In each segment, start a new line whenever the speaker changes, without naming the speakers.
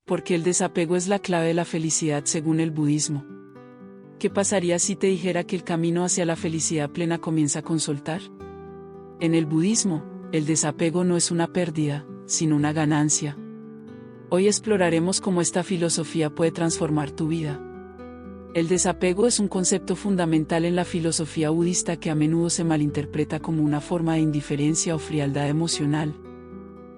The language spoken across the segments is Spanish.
Porque el desapego es la clave de la felicidad según el budismo. ¿Qué pasaría si te dijera que el camino hacia la felicidad plena comienza con soltar? En el budismo, el desapego no es una pérdida, sino una ganancia. Hoy exploraremos cómo esta filosofía puede transformar tu vida. El desapego es un concepto fundamental en la filosofía budista que a menudo se malinterpreta como una forma de indiferencia o frialdad emocional.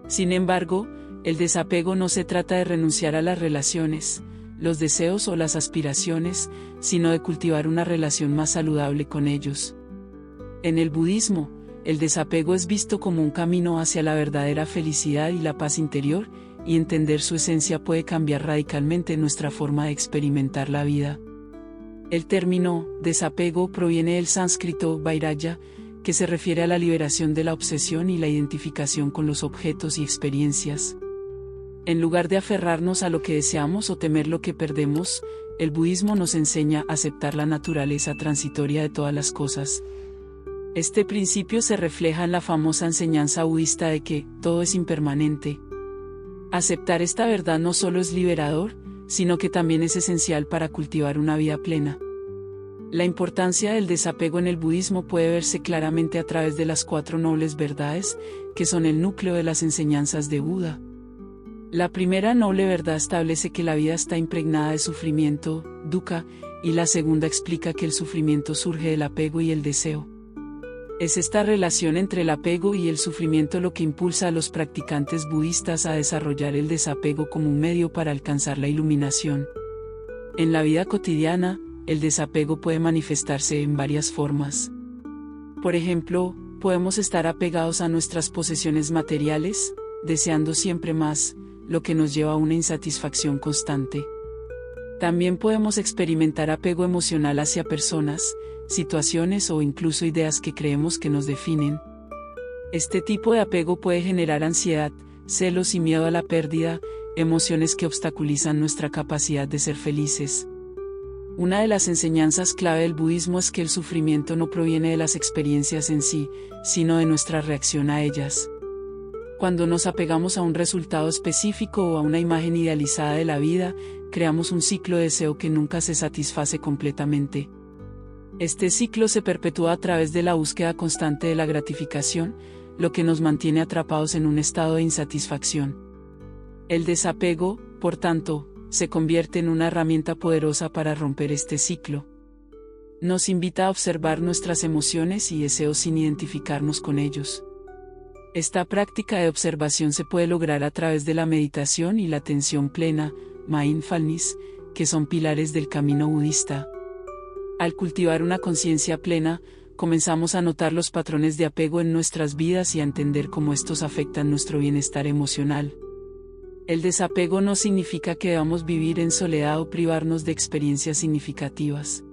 Sin embargo, el desapego no se trata de renunciar a las relaciones, los deseos o las aspiraciones, sino de cultivar una relación más saludable con ellos. En el budismo, el desapego es visto como un camino hacia la verdadera felicidad y la paz interior, y entender su esencia puede cambiar radicalmente nuestra forma de experimentar la vida. El término desapego proviene del sánscrito vairagya, que se refiere a la liberación de la obsesión y la identificación con los objetos y experiencias. En lugar de aferrarnos a lo que deseamos o temer lo que perdemos, el budismo nos enseña a aceptar la naturaleza transitoria de todas las cosas. Este principio se refleja en la famosa enseñanza budista de que todo es impermanente. Aceptar esta verdad no solo es liberador, sino que también es esencial para cultivar una vida plena. La importancia del desapego en el budismo puede verse claramente a través de las 4 nobles verdades, que son el núcleo de las enseñanzas de Buda. La primera noble verdad establece que la vida está impregnada de sufrimiento, dukkha, y la segunda explica que el sufrimiento surge del apego y el deseo. Es esta relación entre el apego y el sufrimiento lo que impulsa a los practicantes budistas a desarrollar el desapego como un medio para alcanzar la iluminación. En la vida cotidiana, el desapego puede manifestarse en varias formas. Por ejemplo, podemos estar apegados a nuestras posesiones materiales, deseando siempre más, lo que nos lleva a una insatisfacción constante. También podemos experimentar apego emocional hacia personas, situaciones o incluso ideas que creemos que nos definen. Este tipo de apego puede generar ansiedad, celos y miedo a la pérdida, emociones que obstaculizan nuestra capacidad de ser felices. Una de las enseñanzas clave del budismo es que el sufrimiento no proviene de las experiencias en sí, sino de nuestra reacción a ellas. Cuando nos apegamos a un resultado específico o a una imagen idealizada de la vida, creamos un ciclo de deseo que nunca se satisface completamente. Este ciclo se perpetúa a través de la búsqueda constante de la gratificación, lo que nos mantiene atrapados en un estado de insatisfacción. El desapego, por tanto, se convierte en una herramienta poderosa para romper este ciclo. Nos invita a observar nuestras emociones y deseos sin identificarnos con ellos. Esta práctica de observación se puede lograr a través de la meditación y la atención plena, mindfulness, que son pilares del camino budista. Al cultivar una conciencia plena, comenzamos a notar los patrones de apego en nuestras vidas y a entender cómo estos afectan nuestro bienestar emocional. El desapego no significa que debamos vivir en soledad o privarnos de experiencias significativas.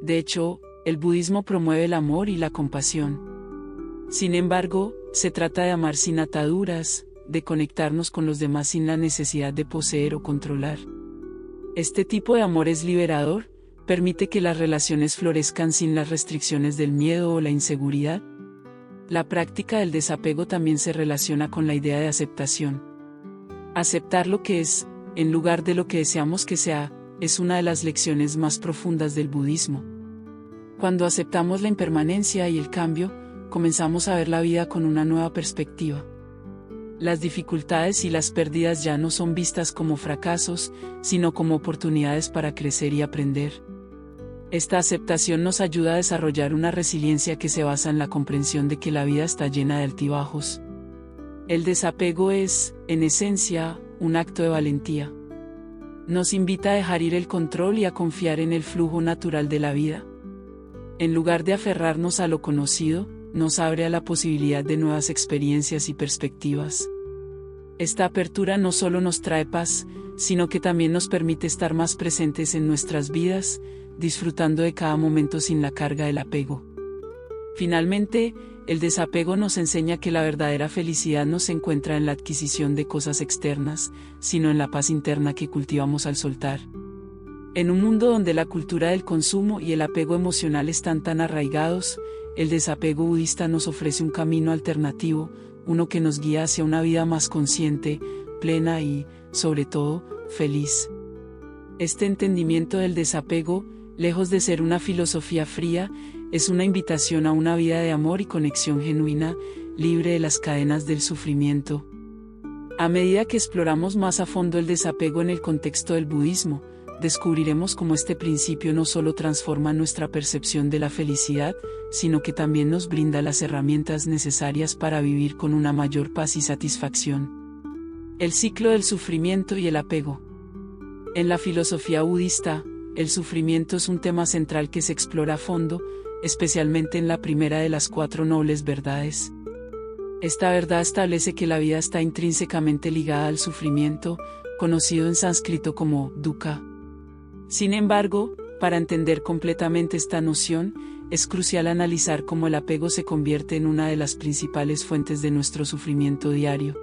De hecho, el budismo promueve el amor y la compasión. Sin embargo, se trata de amar sin ataduras, de conectarnos con los demás sin la necesidad de poseer o controlar. Este tipo de amor es liberador, permite que las relaciones florezcan sin las restricciones del miedo o la inseguridad. La práctica del desapego también se relaciona con la idea de aceptación. Aceptar lo que es, en lugar de lo que deseamos que sea, es una de las lecciones más profundas del budismo. Cuando aceptamos la impermanencia y el cambio, comenzamos a ver la vida con una nueva perspectiva. Las dificultades y las pérdidas ya no son vistas como fracasos, sino como oportunidades para crecer y aprender. Esta aceptación nos ayuda a desarrollar una resiliencia que se basa en la comprensión de que la vida está llena de altibajos. El desapego es, en esencia, un acto de valentía. Nos invita a dejar ir el control y a confiar en el flujo natural de la vida. En lugar de aferrarnos a lo conocido, nos abre a la posibilidad de nuevas experiencias y perspectivas. Esta apertura no solo nos trae paz, sino que también nos permite estar más presentes en nuestras vidas, disfrutando de cada momento sin la carga del apego. Finalmente, el desapego nos enseña que la verdadera felicidad no se encuentra en la adquisición de cosas externas, sino en la paz interna que cultivamos al soltar. En un mundo donde la cultura del consumo y el apego emocional están tan arraigados, el desapego budista nos ofrece un camino alternativo, uno que nos guía hacia una vida más consciente, plena y sobre todo, feliz. Este entendimiento del desapego, lejos de ser una filosofía fría, es una invitación a una vida de amor y conexión genuina, libre de las cadenas del sufrimiento. A medida que exploramos más a fondo el desapego en el contexto del budismo, descubriremos cómo este principio no solo transforma nuestra percepción de la felicidad, sino que también nos brinda las herramientas necesarias para vivir con una mayor paz y satisfacción. El ciclo del sufrimiento y el apego. En la filosofía budista, el sufrimiento es un tema central que se explora a fondo, especialmente en la primera de las 4 nobles verdades. Esta verdad establece que la vida está intrínsecamente ligada al sufrimiento, conocido en sánscrito como dukkha. Sin embargo, para entender completamente esta noción, es crucial analizar cómo el apego se convierte en una de las principales fuentes de nuestro sufrimiento diario.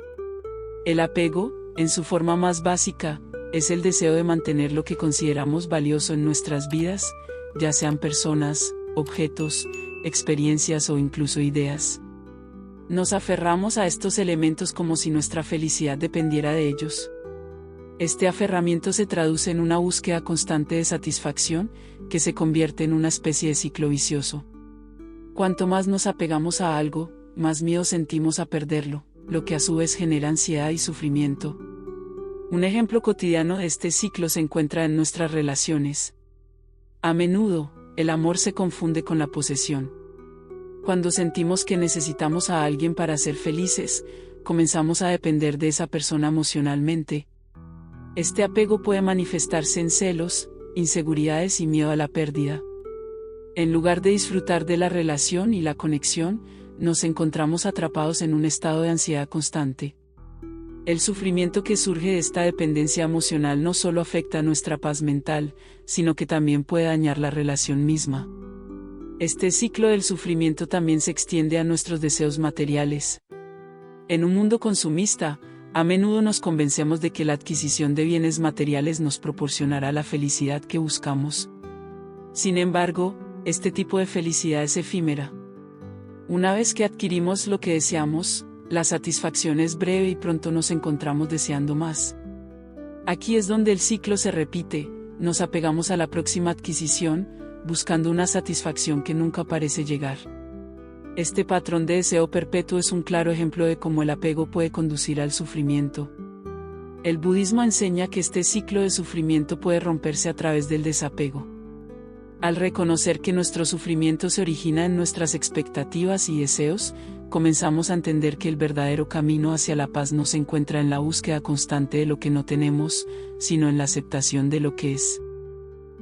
El apego, en su forma más básica, es el deseo de mantener lo que consideramos valioso en nuestras vidas, ya sean personas, objetos, experiencias o incluso ideas. Nos aferramos a estos elementos como si nuestra felicidad dependiera de ellos. Este aferramiento se traduce en una búsqueda constante de satisfacción, que se convierte en una especie de ciclo vicioso. Cuanto más nos apegamos a algo, más miedo sentimos a perderlo, lo que a su vez genera ansiedad y sufrimiento. Un ejemplo cotidiano de este ciclo se encuentra en nuestras relaciones. A menudo, el amor se confunde con la posesión. Cuando sentimos que necesitamos a alguien para ser felices, comenzamos a depender de esa persona emocionalmente. Este apego puede manifestarse en celos, inseguridades y miedo a la pérdida. En lugar de disfrutar de la relación y la conexión, nos encontramos atrapados en un estado de ansiedad constante. El sufrimiento que surge de esta dependencia emocional no solo afecta a nuestra paz mental, sino que también puede dañar la relación misma. Este ciclo del sufrimiento también se extiende a nuestros deseos materiales. En un mundo consumista, a menudo nos convencemos de que la adquisición de bienes materiales nos proporcionará la felicidad que buscamos. Sin embargo, este tipo de felicidad es efímera. Una vez que adquirimos lo que deseamos, la satisfacción es breve y pronto nos encontramos deseando más. Aquí es donde el ciclo se repite, nos apegamos a la próxima adquisición, buscando una satisfacción que nunca parece llegar. Este patrón de deseo perpetuo es un claro ejemplo de cómo el apego puede conducir al sufrimiento. El budismo enseña que este ciclo de sufrimiento puede romperse a través del desapego. Al reconocer que nuestro sufrimiento se origina en nuestras expectativas y deseos, comenzamos a entender que el verdadero camino hacia la paz no se encuentra en la búsqueda constante de lo que no tenemos, sino en la aceptación de lo que es.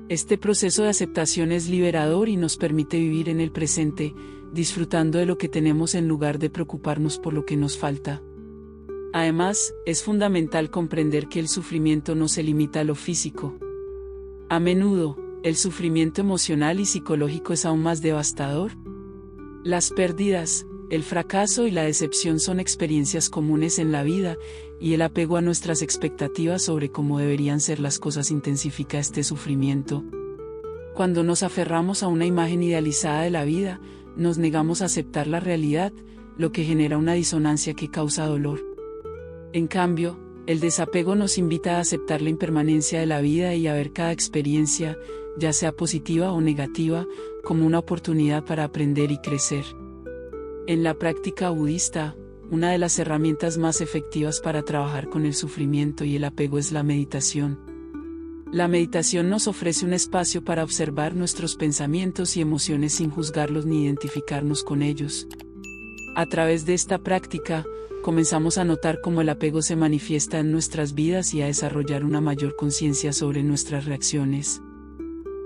Este proceso de aceptación es liberador y nos permite vivir en el presente, disfrutando de lo que tenemos en lugar de preocuparnos por lo que nos falta. Además, es fundamental comprender que el sufrimiento no se limita a lo físico. A menudo, el sufrimiento emocional y psicológico es aún más devastador. Las pérdidas, el fracaso y la decepción son experiencias comunes en la vida, y el apego a nuestras expectativas sobre cómo deberían ser las cosas intensifica este sufrimiento. Cuando nos aferramos a una imagen idealizada de la vida, nos negamos a aceptar la realidad, lo que genera una disonancia que causa dolor. En cambio, el desapego nos invita a aceptar la impermanencia de la vida y a ver cada experiencia, ya sea positiva o negativa, como una oportunidad para aprender y crecer. En la práctica budista, una de las herramientas más efectivas para trabajar con el sufrimiento y el apego es la meditación. La meditación nos ofrece un espacio para observar nuestros pensamientos y emociones sin juzgarlos ni identificarnos con ellos. A través de esta práctica, comenzamos a notar cómo el apego se manifiesta en nuestras vidas y a desarrollar una mayor conciencia sobre nuestras reacciones.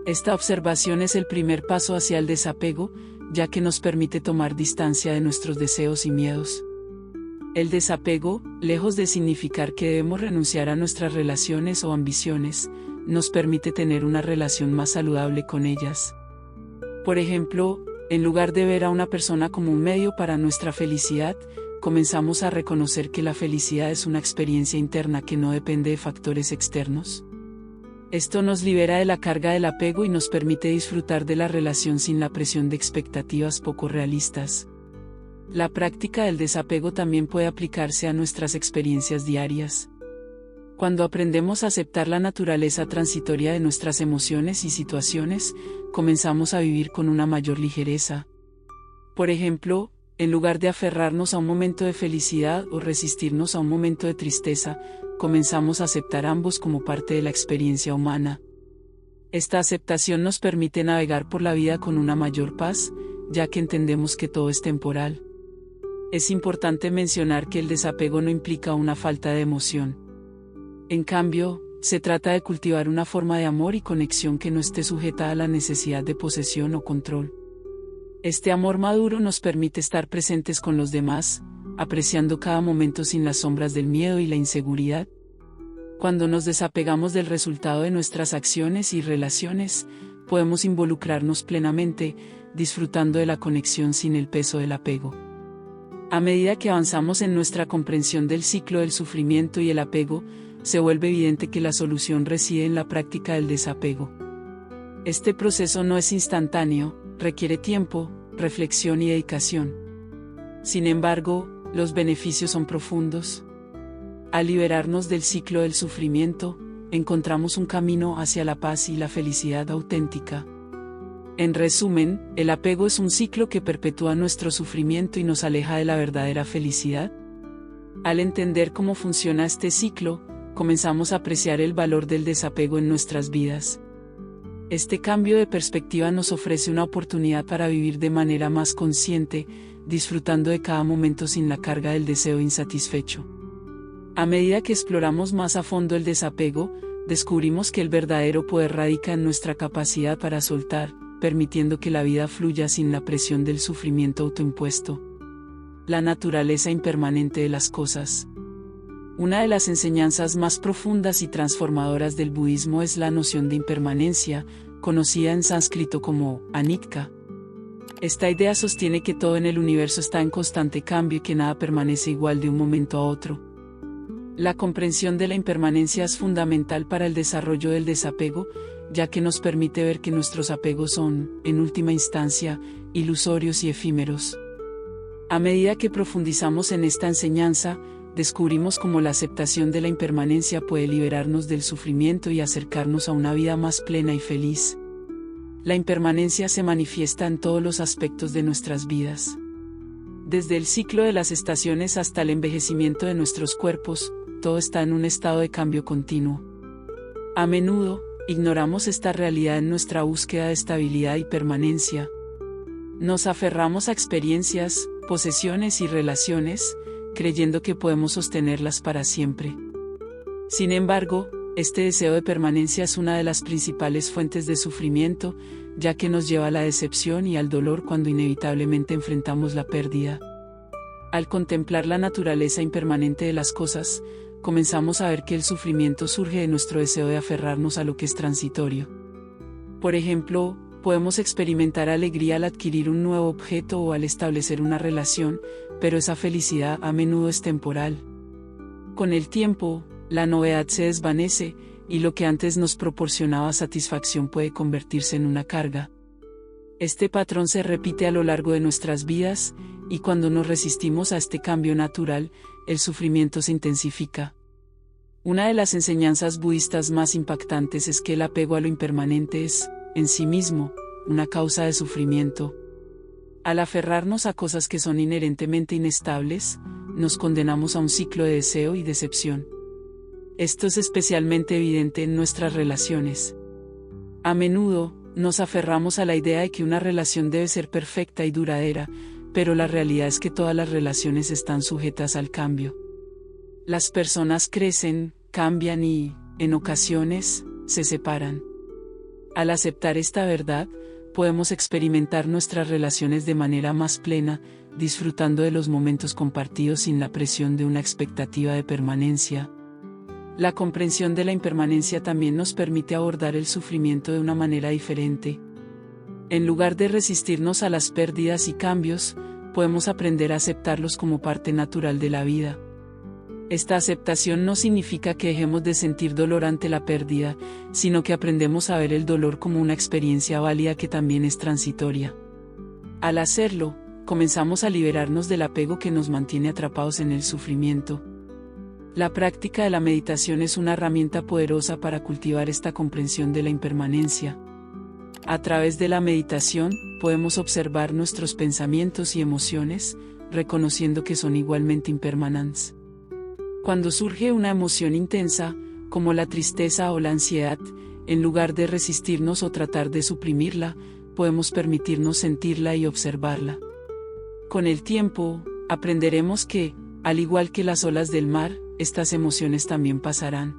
Esta observación es el primer paso hacia el desapego, ya que nos permite tomar distancia de nuestros deseos y miedos. El desapego, lejos de significar que debemos renunciar a nuestras relaciones o ambiciones, nos permite tener una relación más saludable con ellas. Por ejemplo, en lugar de ver a una persona como un medio para nuestra felicidad, comenzamos a reconocer que la felicidad es una experiencia interna que no depende de factores externos. Esto nos libera de la carga del apego y nos permite disfrutar de la relación sin la presión de expectativas poco realistas. La práctica del desapego también puede aplicarse a nuestras experiencias diarias. Cuando aprendemos a aceptar la naturaleza transitoria de nuestras emociones y situaciones, comenzamos a vivir con una mayor ligereza. Por ejemplo, en lugar de aferrarnos a un momento de felicidad o resistirnos a un momento de tristeza, comenzamos a aceptar ambos como parte de la experiencia humana. Esta aceptación nos permite navegar por la vida con una mayor paz, ya que entendemos que todo es temporal. Es importante mencionar que el desapego no implica una falta de emoción. En cambio, se trata de cultivar una forma de amor y conexión que no esté sujeta a la necesidad de posesión o control. Este amor maduro nos permite estar presentes con los demás, apreciando cada momento sin las sombras del miedo y la inseguridad. Cuando nos desapegamos del resultado de nuestras acciones y relaciones, podemos involucrarnos plenamente, disfrutando de la conexión sin el peso del apego. A medida que avanzamos en nuestra comprensión del ciclo del sufrimiento y el apego, se vuelve evidente que la solución reside en la práctica del desapego. Este proceso no es instantáneo, requiere tiempo, reflexión y dedicación. Sin embargo, los beneficios son profundos. Al liberarnos del ciclo del sufrimiento, encontramos un camino hacia la paz y la felicidad auténtica. En resumen, el apego es un ciclo que perpetúa nuestro sufrimiento y nos aleja de la verdadera felicidad. Al entender cómo funciona este ciclo, comenzamos a apreciar el valor del desapego en nuestras vidas. Este cambio de perspectiva nos ofrece una oportunidad para vivir de manera más consciente, disfrutando de cada momento sin la carga del deseo insatisfecho. A medida que exploramos más a fondo el desapego, descubrimos que el verdadero poder radica en nuestra capacidad para soltar, permitiendo que la vida fluya sin la presión del sufrimiento autoimpuesto. La naturaleza impermanente de las cosas. Una de las enseñanzas más profundas y transformadoras del budismo es la noción de impermanencia, conocida en sánscrito como anicca. Esta idea sostiene que todo en el universo está en constante cambio y que nada permanece igual de un momento a otro. La comprensión de la impermanencia es fundamental para el desarrollo del desapego, ya que nos permite ver que nuestros apegos son, en última instancia, ilusorios y efímeros. A medida que profundizamos en esta enseñanza, descubrimos cómo la aceptación de la impermanencia puede liberarnos del sufrimiento y acercarnos a una vida más plena y feliz. La impermanencia se manifiesta en todos los aspectos de nuestras vidas. Desde el ciclo de las estaciones hasta el envejecimiento de nuestros cuerpos, todo está en un estado de cambio continuo. A menudo, ignoramos esta realidad en nuestra búsqueda de estabilidad y permanencia. Nos aferramos a experiencias, posesiones y relaciones, creyendo que podemos sostenerlas para siempre. Sin embargo, este deseo de permanencia es una de las principales fuentes de sufrimiento, ya que nos lleva a la decepción y al dolor cuando inevitablemente enfrentamos la pérdida. Al contemplar la naturaleza impermanente de las cosas, comenzamos a ver que el sufrimiento surge de nuestro deseo de aferrarnos a lo que es transitorio. Por ejemplo, podemos experimentar alegría al adquirir un nuevo objeto o al establecer una relación, pero esa felicidad a menudo es temporal. Con el tiempo, la novedad se desvanece, y lo que antes nos proporcionaba satisfacción puede convertirse en una carga. Este patrón se repite a lo largo de nuestras vidas, y cuando nos resistimos a este cambio natural, el sufrimiento se intensifica. Una de las enseñanzas budistas más impactantes es que el apego a lo impermanente es, en sí mismo, una causa de sufrimiento. Al aferrarnos a cosas que son inherentemente inestables, nos condenamos a un ciclo de deseo y decepción. Esto es especialmente evidente en nuestras relaciones. A menudo, nos aferramos a la idea de que una relación debe ser perfecta y duradera, pero la realidad es que todas las relaciones están sujetas al cambio. Las personas crecen, cambian y, en ocasiones, se separan. Al aceptar esta verdad, podemos experimentar nuestras relaciones de manera más plena, disfrutando de los momentos compartidos sin la presión de una expectativa de permanencia. La comprensión de la impermanencia también nos permite abordar el sufrimiento de una manera diferente. En lugar de resistirnos a las pérdidas y cambios, podemos aprender a aceptarlos como parte natural de la vida. Esta aceptación no significa que dejemos de sentir dolor ante la pérdida, sino que aprendemos a ver el dolor como una experiencia válida que también es transitoria. Al hacerlo, comenzamos a liberarnos del apego que nos mantiene atrapados en el sufrimiento. La práctica de la meditación es una herramienta poderosa para cultivar esta comprensión de la impermanencia. A través de la meditación, podemos observar nuestros pensamientos y emociones, reconociendo que son igualmente impermanentes. Cuando surge una emoción intensa, como la tristeza o la ansiedad, en lugar de resistirnos o tratar de suprimirla, podemos permitirnos sentirla y observarla. Con el tiempo, aprenderemos que, al igual que las olas del mar, estas emociones también pasarán.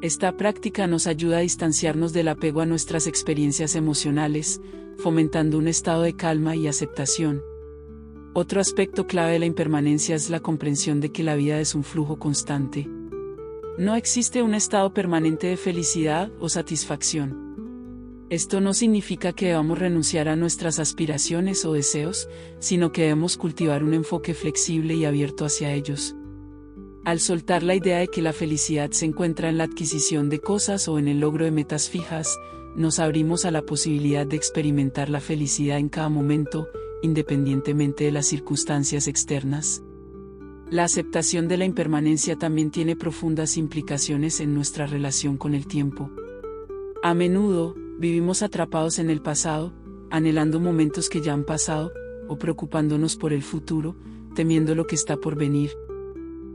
Esta práctica nos ayuda a distanciarnos del apego a nuestras experiencias emocionales, fomentando un estado de calma y aceptación. Otro aspecto clave de la impermanencia es la comprensión de que la vida es un flujo constante. No existe un estado permanente de felicidad o satisfacción. Esto no significa que debamos renunciar a nuestras aspiraciones o deseos, sino que debemos cultivar un enfoque flexible y abierto hacia ellos. Al soltar la idea de que la felicidad se encuentra en la adquisición de cosas o en el logro de metas fijas, nos abrimos a la posibilidad de experimentar la felicidad en cada momento, independientemente de las circunstancias externas. La aceptación de la impermanencia también tiene profundas implicaciones en nuestra relación con el tiempo. A menudo, vivimos atrapados en el pasado, anhelando momentos que ya han pasado, o preocupándonos por el futuro, temiendo lo que está por venir.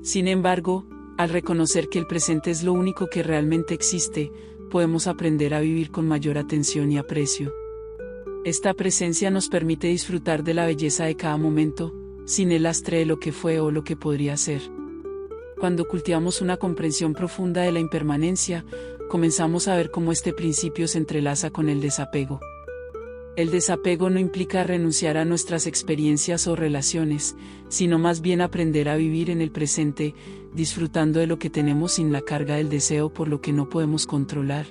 Sin embargo, al reconocer que el presente es lo único que realmente existe, podemos aprender a vivir con mayor atención y aprecio. Esta presencia nos permite disfrutar de la belleza de cada momento, sin el lastre de lo que fue o lo que podría ser. Cuando cultivamos una comprensión profunda de la impermanencia, comenzamos a ver cómo este principio se entrelaza con el desapego. El desapego no implica renunciar a nuestras experiencias o relaciones, sino más bien aprender a vivir en el presente, disfrutando de lo que tenemos sin la carga del deseo por lo que no podemos controlar.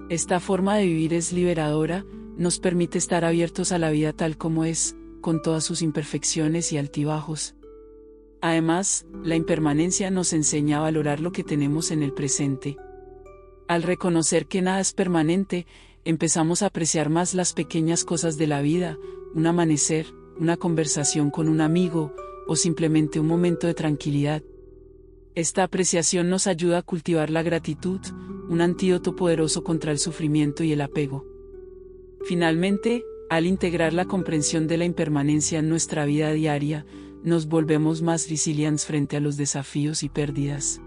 Esta forma de vivir es liberadora, nos permite estar abiertos a la vida tal como es, con todas sus imperfecciones y altibajos. Además, la impermanencia nos enseña a valorar lo que tenemos en el presente. Al reconocer que nada es permanente, empezamos a apreciar más las pequeñas cosas de la vida, un amanecer, una conversación con un amigo, o simplemente un momento de tranquilidad. Esta apreciación nos ayuda a cultivar la gratitud, un antídoto poderoso contra el sufrimiento y el apego. Finalmente, al integrar la comprensión de la impermanencia en nuestra vida diaria, nos volvemos más resilientes frente a los desafíos y pérdidas.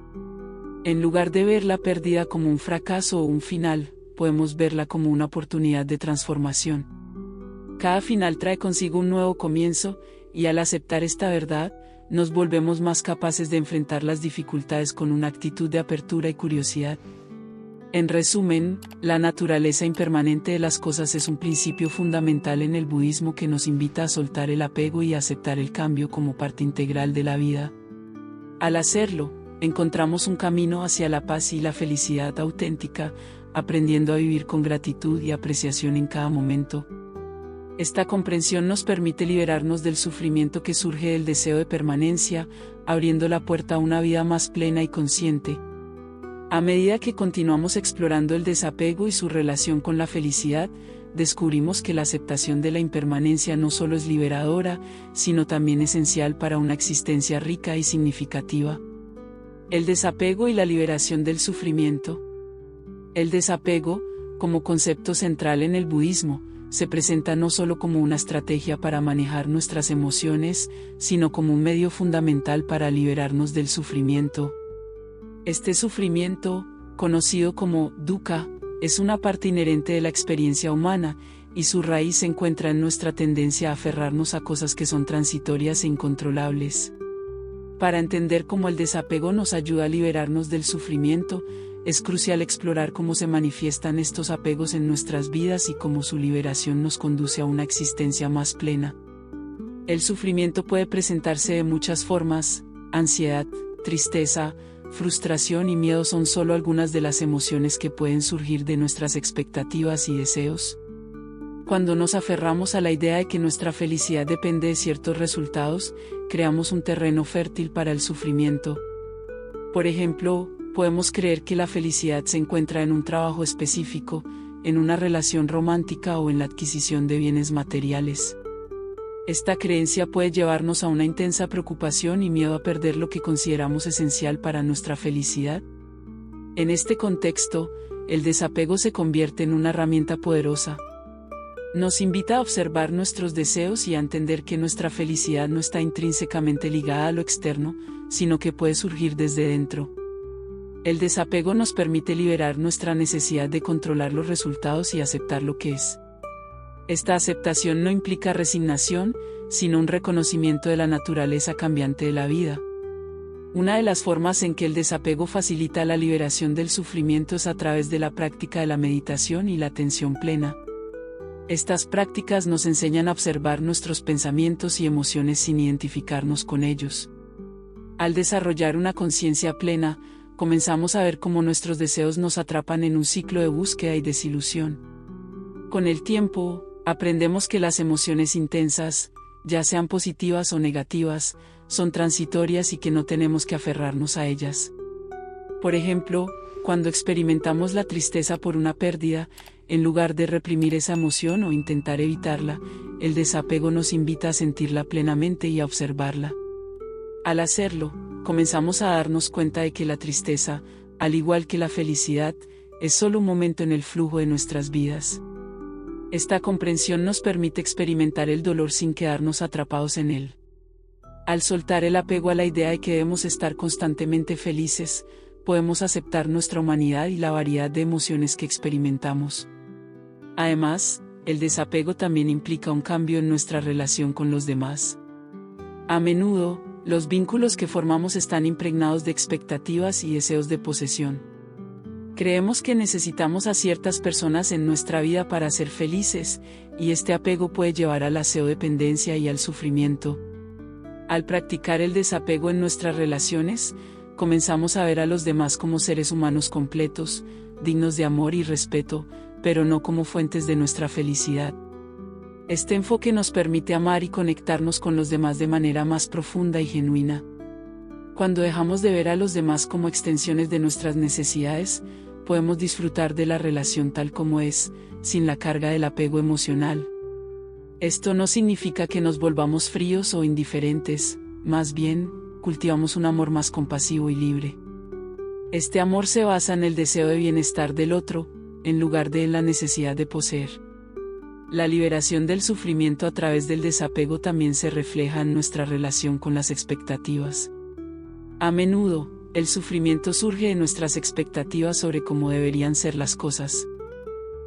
En lugar de ver la pérdida como un fracaso o un final, podemos verla como una oportunidad de transformación. Cada final trae consigo un nuevo comienzo, y al aceptar esta verdad, nos volvemos más capaces de enfrentar las dificultades con una actitud de apertura y curiosidad. En resumen, la naturaleza impermanente de las cosas es un principio fundamental en el budismo que nos invita a soltar el apego y a aceptar el cambio como parte integral de la vida. Al hacerlo, encontramos un camino hacia la paz y la felicidad auténtica, aprendiendo a vivir con gratitud y apreciación en cada momento. Esta comprensión nos permite liberarnos del sufrimiento que surge del deseo de permanencia, abriendo la puerta a una vida más plena y consciente. A medida que continuamos explorando el desapego y su relación con la felicidad, descubrimos que la aceptación de la impermanencia no solo es liberadora, sino también esencial para una existencia rica y significativa. El desapego y la liberación del sufrimiento. El desapego, como concepto central en el budismo, se presenta no solo como una estrategia para manejar nuestras emociones, sino como un medio fundamental para liberarnos del sufrimiento. Este sufrimiento, conocido como dukkha, es una parte inherente de la experiencia humana, y su raíz se encuentra en nuestra tendencia a aferrarnos a cosas que son transitorias e incontrolables. Para entender cómo el desapego nos ayuda a liberarnos del sufrimiento, es crucial explorar cómo se manifiestan estos apegos en nuestras vidas y cómo su liberación nos conduce a una existencia más plena. El sufrimiento puede presentarse de muchas formas: ansiedad, tristeza, frustración y miedo son solo algunas de las emociones que pueden surgir de nuestras expectativas y deseos. Cuando nos aferramos a la idea de que nuestra felicidad depende de ciertos resultados, creamos un terreno fértil para el sufrimiento. Por ejemplo, podemos creer que la felicidad se encuentra en un trabajo específico, en una relación romántica o en la adquisición de bienes materiales. Esta creencia puede llevarnos a una intensa preocupación y miedo a perder lo que consideramos esencial para nuestra felicidad. En este contexto, el desapego se convierte en una herramienta poderosa. Nos invita a observar nuestros deseos y a entender que nuestra felicidad no está intrínsecamente ligada a lo externo, sino que puede surgir desde dentro. El desapego nos permite liberar nuestra necesidad de controlar los resultados y aceptar lo que es. Esta aceptación no implica resignación, sino un reconocimiento de la naturaleza cambiante de la vida. Una de las formas en que el desapego facilita la liberación del sufrimiento es a través de la práctica de la meditación y la atención plena. Estas prácticas nos enseñan a observar nuestros pensamientos y emociones sin identificarnos con ellos. Al desarrollar una conciencia plena, comenzamos a ver cómo nuestros deseos nos atrapan en un ciclo de búsqueda y desilusión. Con el tiempo, aprendemos que las emociones intensas, ya sean positivas o negativas, son transitorias y que no tenemos que aferrarnos a ellas. Por ejemplo, cuando experimentamos la tristeza por una pérdida, en lugar de reprimir esa emoción o intentar evitarla, el desapego nos invita a sentirla plenamente y a observarla. Al hacerlo, comenzamos a darnos cuenta de que la tristeza, al igual que la felicidad, es solo un momento en el flujo de nuestras vidas. Esta comprensión nos permite experimentar el dolor sin quedarnos atrapados en él. Al soltar el apego a la idea de que debemos estar constantemente felices, podemos aceptar nuestra humanidad y la variedad de emociones que experimentamos. Además, el desapego también implica un cambio en nuestra relación con los demás. A menudo, los vínculos que formamos están impregnados de expectativas y deseos de posesión. Creemos que necesitamos a ciertas personas en nuestra vida para ser felices, y este apego puede llevar a la pseudodependencia y al sufrimiento. Al practicar el desapego en nuestras relaciones, comenzamos a ver a los demás como seres humanos completos, dignos de amor y respeto, pero no como fuentes de nuestra felicidad. Este enfoque nos permite amar y conectarnos con los demás de manera más profunda y genuina. Cuando dejamos de ver a los demás como extensiones de nuestras necesidades, podemos disfrutar de la relación tal como es, sin la carga del apego emocional. Esto no significa que nos volvamos fríos o indiferentes, más bien, cultivamos un amor más compasivo y libre. Este amor se basa en el deseo de bienestar del otro, en lugar de en la necesidad de poseer. La liberación del sufrimiento a través del desapego también se refleja en nuestra relación con las expectativas. A menudo, el sufrimiento surge de nuestras expectativas sobre cómo deberían ser las cosas.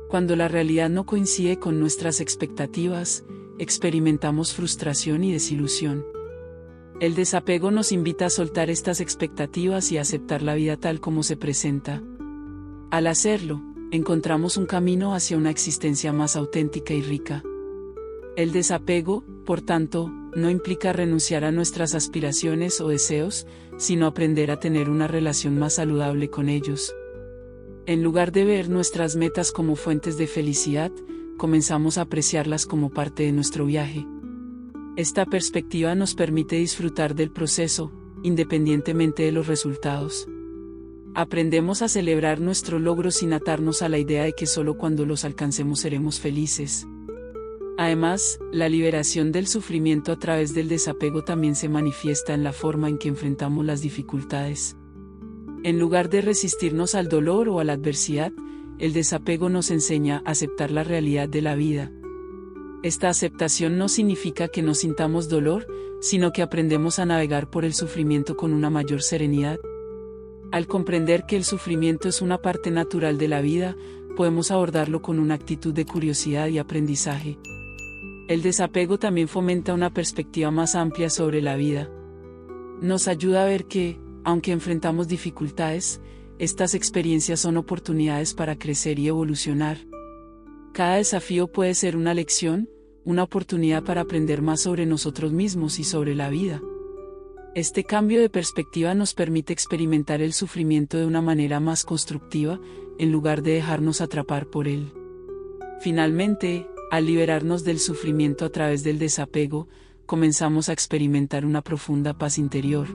Cuando la realidad no coincide con nuestras expectativas, experimentamos frustración y desilusión. El desapego nos invita a soltar estas expectativas y a aceptar la vida tal como se presenta. Al hacerlo, encontramos un camino hacia una existencia más auténtica y rica. El desapego, por tanto, no implica renunciar a nuestras aspiraciones o deseos, sino aprender a tener una relación más saludable con ellos. En lugar de ver nuestras metas como fuentes de felicidad, comenzamos a apreciarlas como parte de nuestro viaje. Esta perspectiva nos permite disfrutar del proceso, independientemente de los resultados. Aprendemos a celebrar nuestro logro sin atarnos a la idea de que solo cuando los alcancemos seremos felices. Además, la liberación del sufrimiento a través del desapego también se manifiesta en la forma en que enfrentamos las dificultades. En lugar de resistirnos al dolor o a la adversidad, el desapego nos enseña a aceptar la realidad de la vida. Esta aceptación no significa que no sintamos dolor, sino que aprendemos a navegar por el sufrimiento con una mayor serenidad. Al comprender que el sufrimiento es una parte natural de la vida, podemos abordarlo con una actitud de curiosidad y aprendizaje. El desapego también fomenta una perspectiva más amplia sobre la vida. Nos ayuda a ver que, aunque enfrentamos dificultades, estas experiencias son oportunidades para crecer y evolucionar. Cada desafío puede ser una lección, una oportunidad para aprender más sobre nosotros mismos y sobre la vida. Este cambio de perspectiva nos permite experimentar el sufrimiento de una manera más constructiva, en lugar de dejarnos atrapar por él. Finalmente, al liberarnos del sufrimiento a través del desapego, comenzamos a experimentar una profunda paz interior.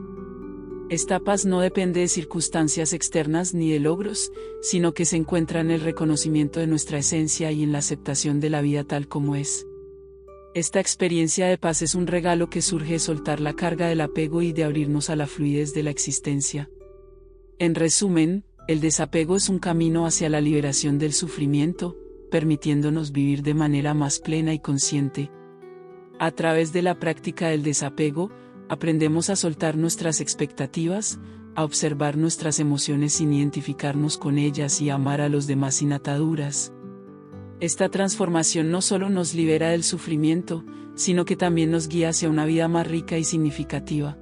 Esta paz no depende de circunstancias externas ni de logros, sino que se encuentra en el reconocimiento de nuestra esencia y en la aceptación de la vida tal como es. Esta experiencia de paz es un regalo que surge de soltar la carga del apego y de abrirnos a la fluidez de la existencia. En resumen, el desapego es un camino hacia la liberación del sufrimiento, permitiéndonos vivir de manera más plena y consciente. A través de la práctica del desapego, aprendemos a soltar nuestras expectativas, a observar nuestras emociones sin identificarnos con ellas y a amar a los demás sin ataduras. Esta transformación no solo nos libera del sufrimiento, sino que también nos guía hacia una vida más rica y significativa.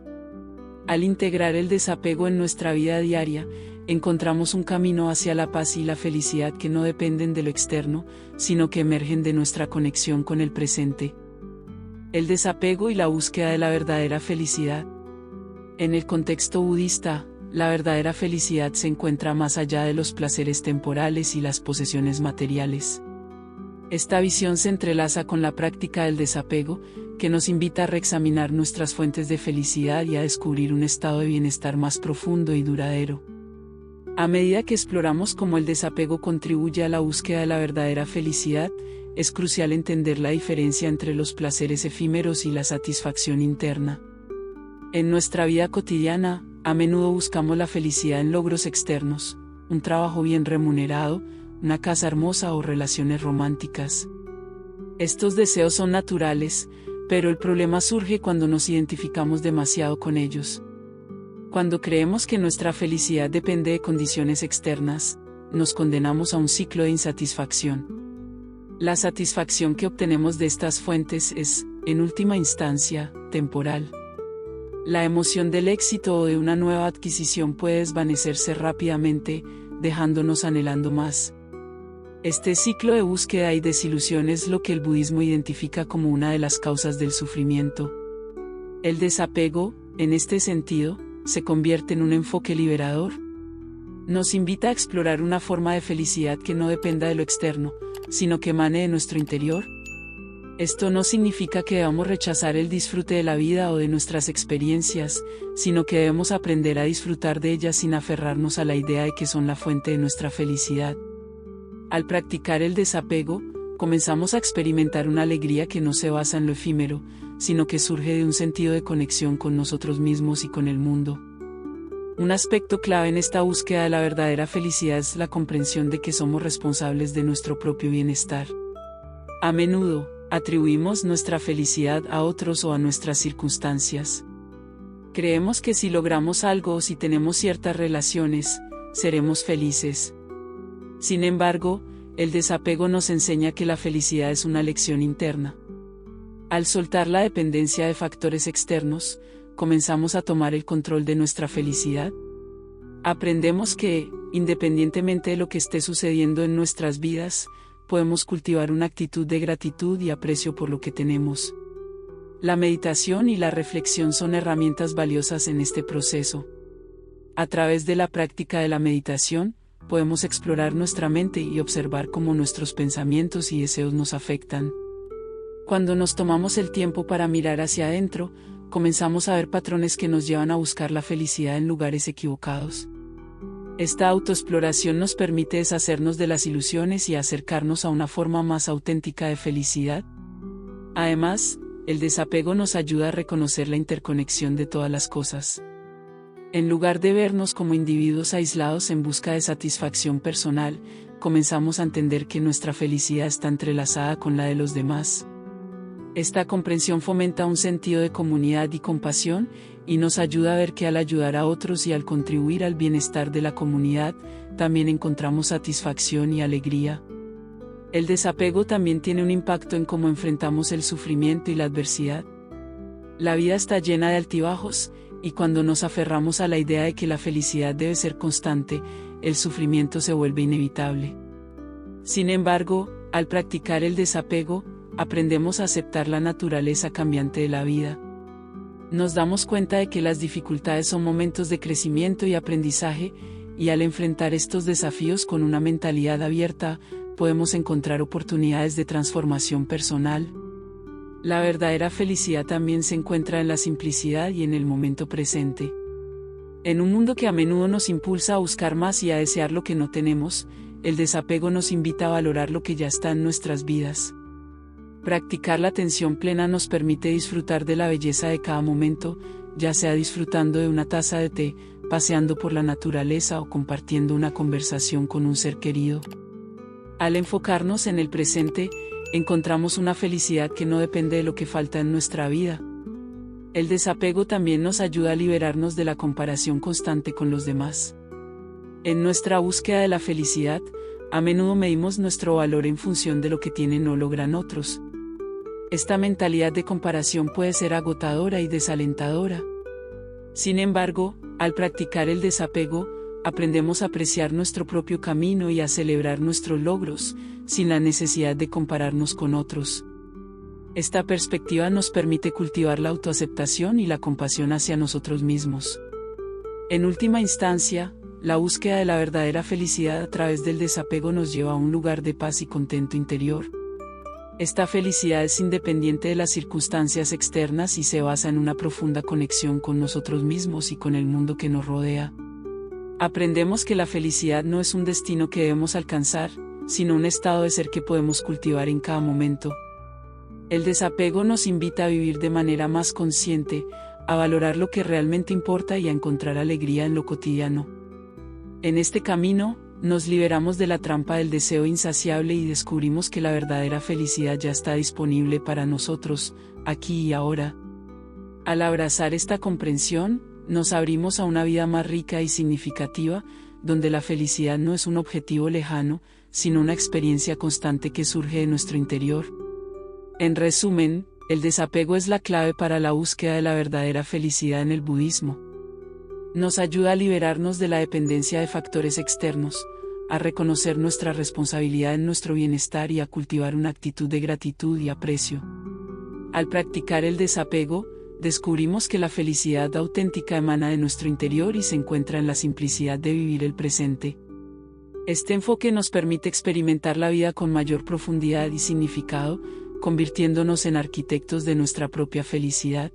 Al integrar el desapego en nuestra vida diaria, encontramos un camino hacia la paz y la felicidad que no dependen de lo externo, sino que emergen de nuestra conexión con el presente. El desapego y la búsqueda de la verdadera felicidad. En el contexto budista, la verdadera felicidad se encuentra más allá de los placeres temporales y las posesiones materiales. Esta visión se entrelaza con la práctica del desapego, que nos invita a reexaminar nuestras fuentes de felicidad y a descubrir un estado de bienestar más profundo y duradero. A medida que exploramos cómo el desapego contribuye a la búsqueda de la verdadera felicidad, es crucial entender la diferencia entre los placeres efímeros y la satisfacción interna. En nuestra vida cotidiana, a menudo buscamos la felicidad en logros externos, un trabajo bien remunerado, una casa hermosa o relaciones románticas. Estos deseos son naturales, pero el problema surge cuando nos identificamos demasiado con ellos. Cuando creemos que nuestra felicidad depende de condiciones externas, nos condenamos a un ciclo de insatisfacción. La satisfacción que obtenemos de estas fuentes es, en última instancia, temporal. La emoción del éxito o de una nueva adquisición puede desvanecerse rápidamente, dejándonos anhelando más. Este ciclo de búsqueda y desilusión es lo que el budismo identifica como una de las causas del sufrimiento. El desapego, en este sentido, se convierte en un enfoque liberador. Nos invita a explorar una forma de felicidad que no dependa de lo externo, sino que emane de nuestro interior. Esto no significa que debamos rechazar el disfrute de la vida o de nuestras experiencias, sino que debemos aprender a disfrutar de ellas sin aferrarnos a la idea de que son la fuente de nuestra felicidad. Al practicar el desapego, comenzamos a experimentar una alegría que no se basa en lo efímero, sino que surge de un sentido de conexión con nosotros mismos y con el mundo. Un aspecto clave en esta búsqueda de la verdadera felicidad es la comprensión de que somos responsables de nuestro propio bienestar. A menudo, atribuimos nuestra felicidad a otros o a nuestras circunstancias. Creemos que si logramos algo o si tenemos ciertas relaciones, seremos felices. Sin embargo, el desapego nos enseña que la felicidad es una lección interna. Al soltar la dependencia de factores externos, comenzamos a tomar el control de nuestra felicidad. Aprendemos que, independientemente de lo que esté sucediendo en nuestras vidas, podemos cultivar una actitud de gratitud y aprecio por lo que tenemos. La meditación y la reflexión son herramientas valiosas en este proceso. A través de la práctica de la meditación, podemos explorar nuestra mente y observar cómo nuestros pensamientos y deseos nos afectan. Cuando nos tomamos el tiempo para mirar hacia adentro, comenzamos a ver patrones que nos llevan a buscar la felicidad en lugares equivocados. Esta autoexploración nos permite deshacernos de las ilusiones y acercarnos a una forma más auténtica de felicidad. Además, el desapego nos ayuda a reconocer la interconexión de todas las cosas. En lugar de vernos como individuos aislados en busca de satisfacción personal, comenzamos a entender que nuestra felicidad está entrelazada con la de los demás. Esta comprensión fomenta un sentido de comunidad y compasión, y nos ayuda a ver que al ayudar a otros y al contribuir al bienestar de la comunidad, también encontramos satisfacción y alegría. El desapego también tiene un impacto en cómo enfrentamos el sufrimiento y la adversidad. La vida está llena de altibajos, y cuando nos aferramos a la idea de que la felicidad debe ser constante, el sufrimiento se vuelve inevitable. Sin embargo, al practicar el desapego, aprendemos a aceptar la naturaleza cambiante de la vida. Nos damos cuenta de que las dificultades son momentos de crecimiento y aprendizaje, y al enfrentar estos desafíos con una mentalidad abierta, podemos encontrar oportunidades de transformación personal. La verdadera felicidad también se encuentra en la simplicidad y en el momento presente. En un mundo que a menudo nos impulsa a buscar más y a desear lo que no tenemos, el desapego nos invita a valorar lo que ya está en nuestras vidas. Practicar la atención plena nos permite disfrutar de la belleza de cada momento, ya sea disfrutando de una taza de té, paseando por la naturaleza o compartiendo una conversación con un ser querido. Al enfocarnos en el presente, encontramos una felicidad que no depende de lo que falta en nuestra vida. El desapego también nos ayuda a liberarnos de la comparación constante con los demás. En nuestra búsqueda de la felicidad, a menudo medimos nuestro valor en función de lo que tienen o logran otros. Esta mentalidad de comparación puede ser agotadora y desalentadora. Sin embargo, al practicar el desapego, aprendemos a apreciar nuestro propio camino y a celebrar nuestros logros, sin la necesidad de compararnos con otros. Esta perspectiva nos permite cultivar la autoaceptación y la compasión hacia nosotros mismos. En última instancia, la búsqueda de la verdadera felicidad a través del desapego nos lleva a un lugar de paz y contento interior. Esta felicidad es independiente de las circunstancias externas y se basa en una profunda conexión con nosotros mismos y con el mundo que nos rodea. Aprendemos que la felicidad no es un destino que debemos alcanzar, sino un estado de ser que podemos cultivar en cada momento. El desapego nos invita a vivir de manera más consciente, a valorar lo que realmente importa y a encontrar alegría en lo cotidiano. En este camino, nos liberamos de la trampa del deseo insaciable y descubrimos que la verdadera felicidad ya está disponible para nosotros, aquí y ahora. Al abrazar esta comprensión, nos abrimos a una vida más rica y significativa, donde la felicidad no es un objetivo lejano, sino una experiencia constante que surge de nuestro interior. En resumen, el desapego es la clave para la búsqueda de la verdadera felicidad en el budismo. Nos ayuda a liberarnos de la dependencia de factores externos, a reconocer nuestra responsabilidad en nuestro bienestar y a cultivar una actitud de gratitud y aprecio. Al practicar el desapego, descubrimos que la felicidad auténtica emana de nuestro interior y se encuentra en la simplicidad de vivir el presente. Este enfoque nos permite experimentar la vida con mayor profundidad y significado, convirtiéndonos en arquitectos de nuestra propia felicidad.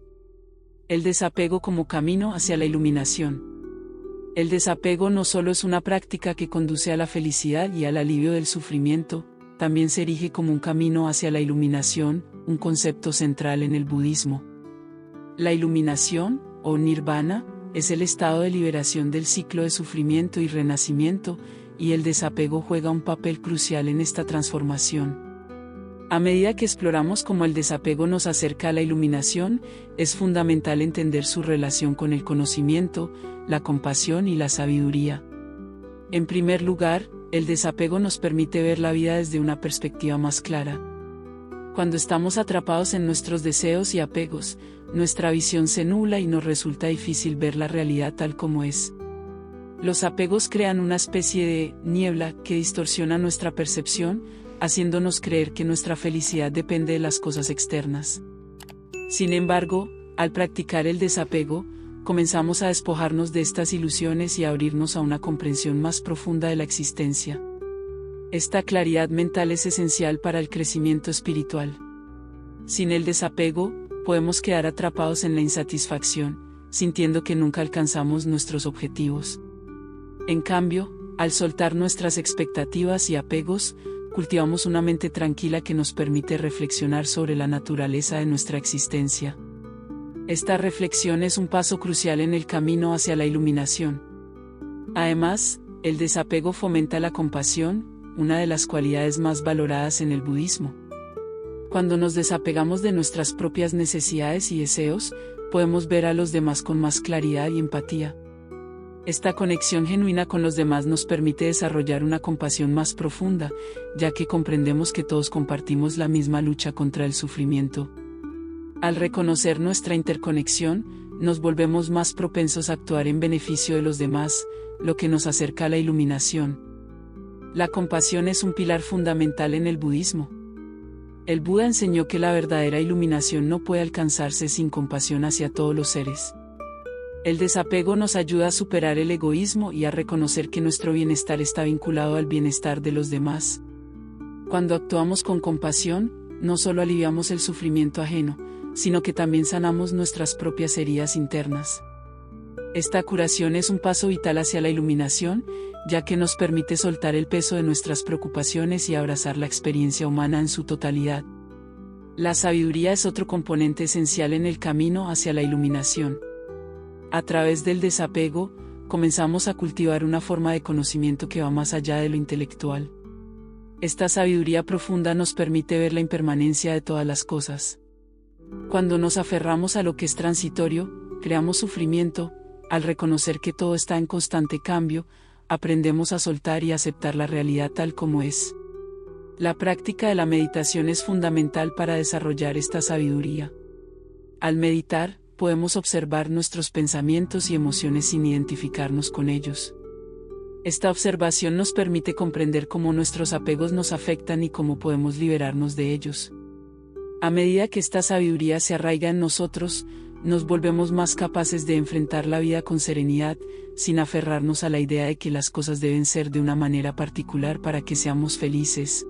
El desapego como camino hacia la iluminación. El desapego no solo es una práctica que conduce a la felicidad y al alivio del sufrimiento, también se erige como un camino hacia la iluminación, un concepto central en el budismo. La iluminación, o nirvana, es el estado de liberación del ciclo de sufrimiento y renacimiento, y el desapego juega un papel crucial en esta transformación. A medida que exploramos cómo el desapego nos acerca a la iluminación, es fundamental entender su relación con el conocimiento, la compasión y la sabiduría. En primer lugar, el desapego nos permite ver la vida desde una perspectiva más clara. Cuando estamos atrapados en nuestros deseos y apegos, nuestra visión se nubla y nos resulta difícil ver la realidad tal como es. Los apegos crean una especie de niebla que distorsiona nuestra percepción, haciéndonos creer que nuestra felicidad depende de las cosas externas. Sin embargo, al practicar el desapego, comenzamos a despojarnos de estas ilusiones y a abrirnos a una comprensión más profunda de la existencia. Esta claridad mental es esencial para el crecimiento espiritual. Sin el desapego, podemos quedar atrapados en la insatisfacción, sintiendo que nunca alcanzamos nuestros objetivos. En cambio, al soltar nuestras expectativas y apegos, cultivamos una mente tranquila que nos permite reflexionar sobre la naturaleza de nuestra existencia. Esta reflexión es un paso crucial en el camino hacia la iluminación. Además, el desapego fomenta la compasión, una de las cualidades más valoradas en el budismo. Cuando nos desapegamos de nuestras propias necesidades y deseos, podemos ver a los demás con más claridad y empatía. Esta conexión genuina con los demás nos permite desarrollar una compasión más profunda, ya que comprendemos que todos compartimos la misma lucha contra el sufrimiento. Al reconocer nuestra interconexión, nos volvemos más propensos a actuar en beneficio de los demás, lo que nos acerca a la iluminación. La compasión es un pilar fundamental en el budismo. El Buda enseñó que la verdadera iluminación no puede alcanzarse sin compasión hacia todos los seres. El desapego nos ayuda a superar el egoísmo y a reconocer que nuestro bienestar está vinculado al bienestar de los demás. Cuando actuamos con compasión, no solo aliviamos el sufrimiento ajeno, sino que también sanamos nuestras propias heridas internas. Esta curación es un paso vital hacia la iluminación, ya que nos permite soltar el peso de nuestras preocupaciones y abrazar la experiencia humana en su totalidad. La sabiduría es otro componente esencial en el camino hacia la iluminación. A través del desapego, comenzamos a cultivar una forma de conocimiento que va más allá de lo intelectual. Esta sabiduría profunda nos permite ver la impermanencia de todas las cosas. Cuando nos aferramos a lo que es transitorio, creamos sufrimiento. Al reconocer que todo está en constante cambio, aprendemos a soltar y aceptar la realidad tal como es. La práctica de la meditación es fundamental para desarrollar esta sabiduría. Al meditar, podemos observar nuestros pensamientos y emociones sin identificarnos con ellos. Esta observación nos permite comprender cómo nuestros apegos nos afectan y cómo podemos liberarnos de ellos. A medida que esta sabiduría se arraiga en nosotros, nos volvemos más capaces de enfrentar la vida con serenidad, sin aferrarnos a la idea de que las cosas deben ser de una manera particular para que seamos felices.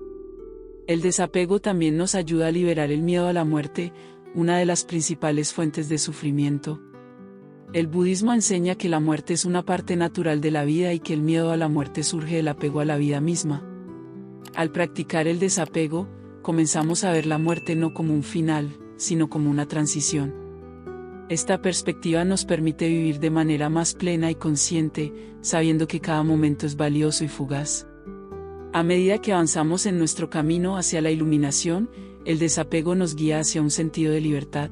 El desapego también nos ayuda a liberar el miedo a la muerte, una de las principales fuentes de sufrimiento. El budismo enseña que la muerte es una parte natural de la vida y que el miedo a la muerte surge del apego a la vida misma. Al practicar el desapego, comenzamos a ver la muerte no como un final, sino como una transición. Esta perspectiva nos permite vivir de manera más plena y consciente, sabiendo que cada momento es valioso y fugaz. A medida que avanzamos en nuestro camino hacia la iluminación, el desapego nos guía hacia un sentido de libertad.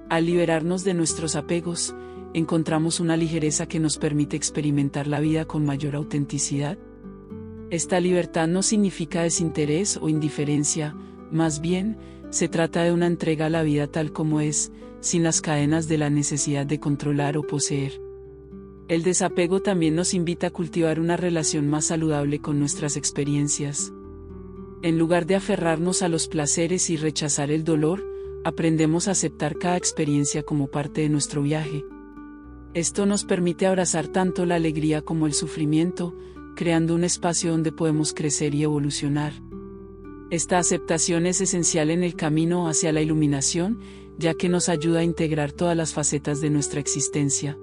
Al liberarnos de nuestros apegos, encontramos una ligereza que nos permite experimentar la vida con mayor autenticidad. Esta libertad no significa desinterés o indiferencia, más bien, se trata de una entrega a la vida tal como es, sin las cadenas de la necesidad de controlar o poseer. El desapego también nos invita a cultivar una relación más saludable con nuestras experiencias. En lugar de aferrarnos a los placeres y rechazar el dolor, aprendemos a aceptar cada experiencia como parte de nuestro viaje. Esto nos permite abrazar tanto la alegría como el sufrimiento, creando un espacio donde podemos crecer y evolucionar. Esta aceptación es esencial en el camino hacia la iluminación, ya que nos ayuda a integrar todas las facetas de nuestra existencia.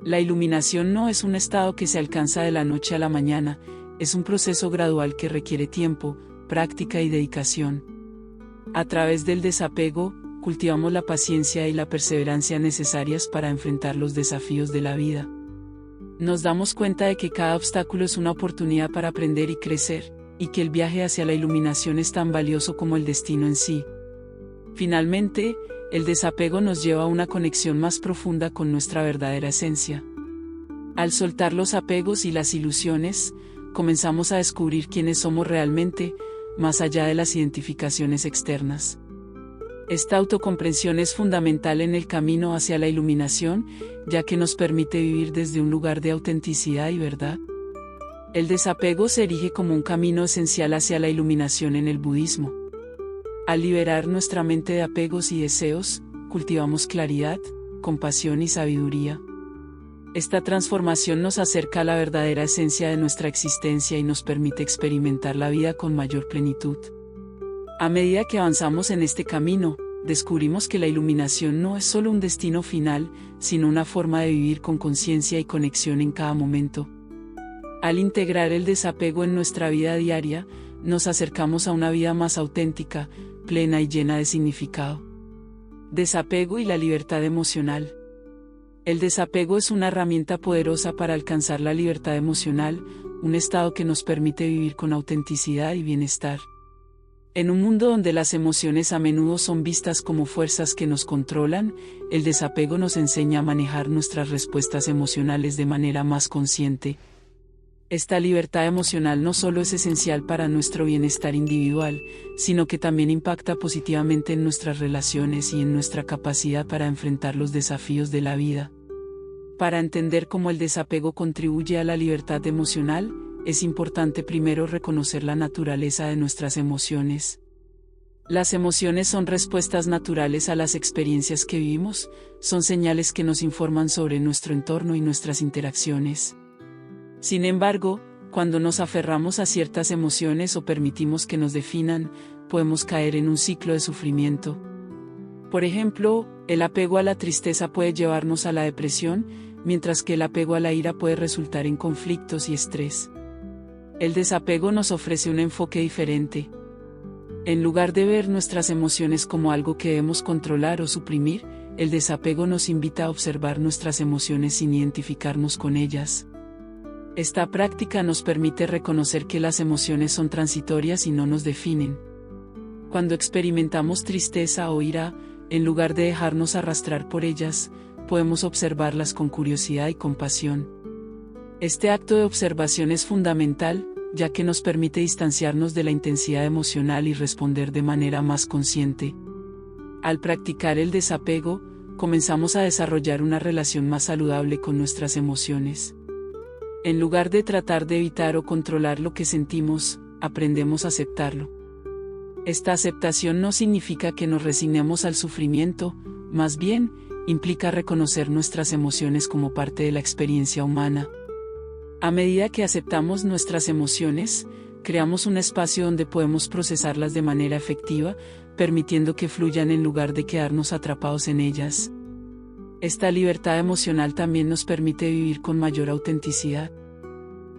La iluminación no es un estado que se alcanza de la noche a la mañana, es un proceso gradual que requiere tiempo, práctica y dedicación. A través del desapego, cultivamos la paciencia y la perseverancia necesarias para enfrentar los desafíos de la vida. Nos damos cuenta de que cada obstáculo es una oportunidad para aprender y crecer, y que el viaje hacia la iluminación es tan valioso como el destino en sí. Finalmente, el desapego nos lleva a una conexión más profunda con nuestra verdadera esencia. Al soltar los apegos y las ilusiones, comenzamos a descubrir quiénes somos realmente, más allá de las identificaciones externas. Esta autocomprensión es fundamental en el camino hacia la iluminación, ya que nos permite vivir desde un lugar de autenticidad y verdad. El desapego se erige como un camino esencial hacia la iluminación en el budismo. Al liberar nuestra mente de apegos y deseos, cultivamos claridad, compasión y sabiduría. Esta transformación nos acerca a la verdadera esencia de nuestra existencia y nos permite experimentar la vida con mayor plenitud. A medida que avanzamos en este camino, descubrimos que la iluminación no es solo un destino final, sino una forma de vivir con conciencia y conexión en cada momento. Al integrar el desapego en nuestra vida diaria, nos acercamos a una vida más auténtica, plena y llena de significado. Desapego y la libertad emocional. El desapego es una herramienta poderosa para alcanzar la libertad emocional, un estado que nos permite vivir con autenticidad y bienestar. En un mundo donde las emociones a menudo son vistas como fuerzas que nos controlan, el desapego nos enseña a manejar nuestras respuestas emocionales de manera más consciente. Esta libertad emocional no solo es esencial para nuestro bienestar individual, sino que también impacta positivamente en nuestras relaciones y en nuestra capacidad para enfrentar los desafíos de la vida. Para entender cómo el desapego contribuye a la libertad emocional, es importante primero reconocer la naturaleza de nuestras emociones. Las emociones son respuestas naturales a las experiencias que vivimos, son señales que nos informan sobre nuestro entorno y nuestras interacciones. Sin embargo, cuando nos aferramos a ciertas emociones o permitimos que nos definan, podemos caer en un ciclo de sufrimiento. Por ejemplo, el apego a la tristeza puede llevarnos a la depresión, mientras que el apego a la ira puede resultar en conflictos y estrés. El desapego nos ofrece un enfoque diferente. En lugar de ver nuestras emociones como algo que debemos controlar o suprimir, el desapego nos invita a observar nuestras emociones sin identificarnos con ellas. Esta práctica nos permite reconocer que las emociones son transitorias y no nos definen. Cuando experimentamos tristeza o ira, en lugar de dejarnos arrastrar por ellas, podemos observarlas con curiosidad y compasión. Este acto de observación es fundamental, ya que nos permite distanciarnos de la intensidad emocional y responder de manera más consciente. Al practicar el desapego, comenzamos a desarrollar una relación más saludable con nuestras emociones. En lugar de tratar de evitar o controlar lo que sentimos, aprendemos a aceptarlo. Esta aceptación no significa que nos resignemos al sufrimiento, más bien, implica reconocer nuestras emociones como parte de la experiencia humana. A medida que aceptamos nuestras emociones, creamos un espacio donde podemos procesarlas de manera efectiva, permitiendo que fluyan en lugar de quedarnos atrapados en ellas. Esta libertad emocional también nos permite vivir con mayor autenticidad.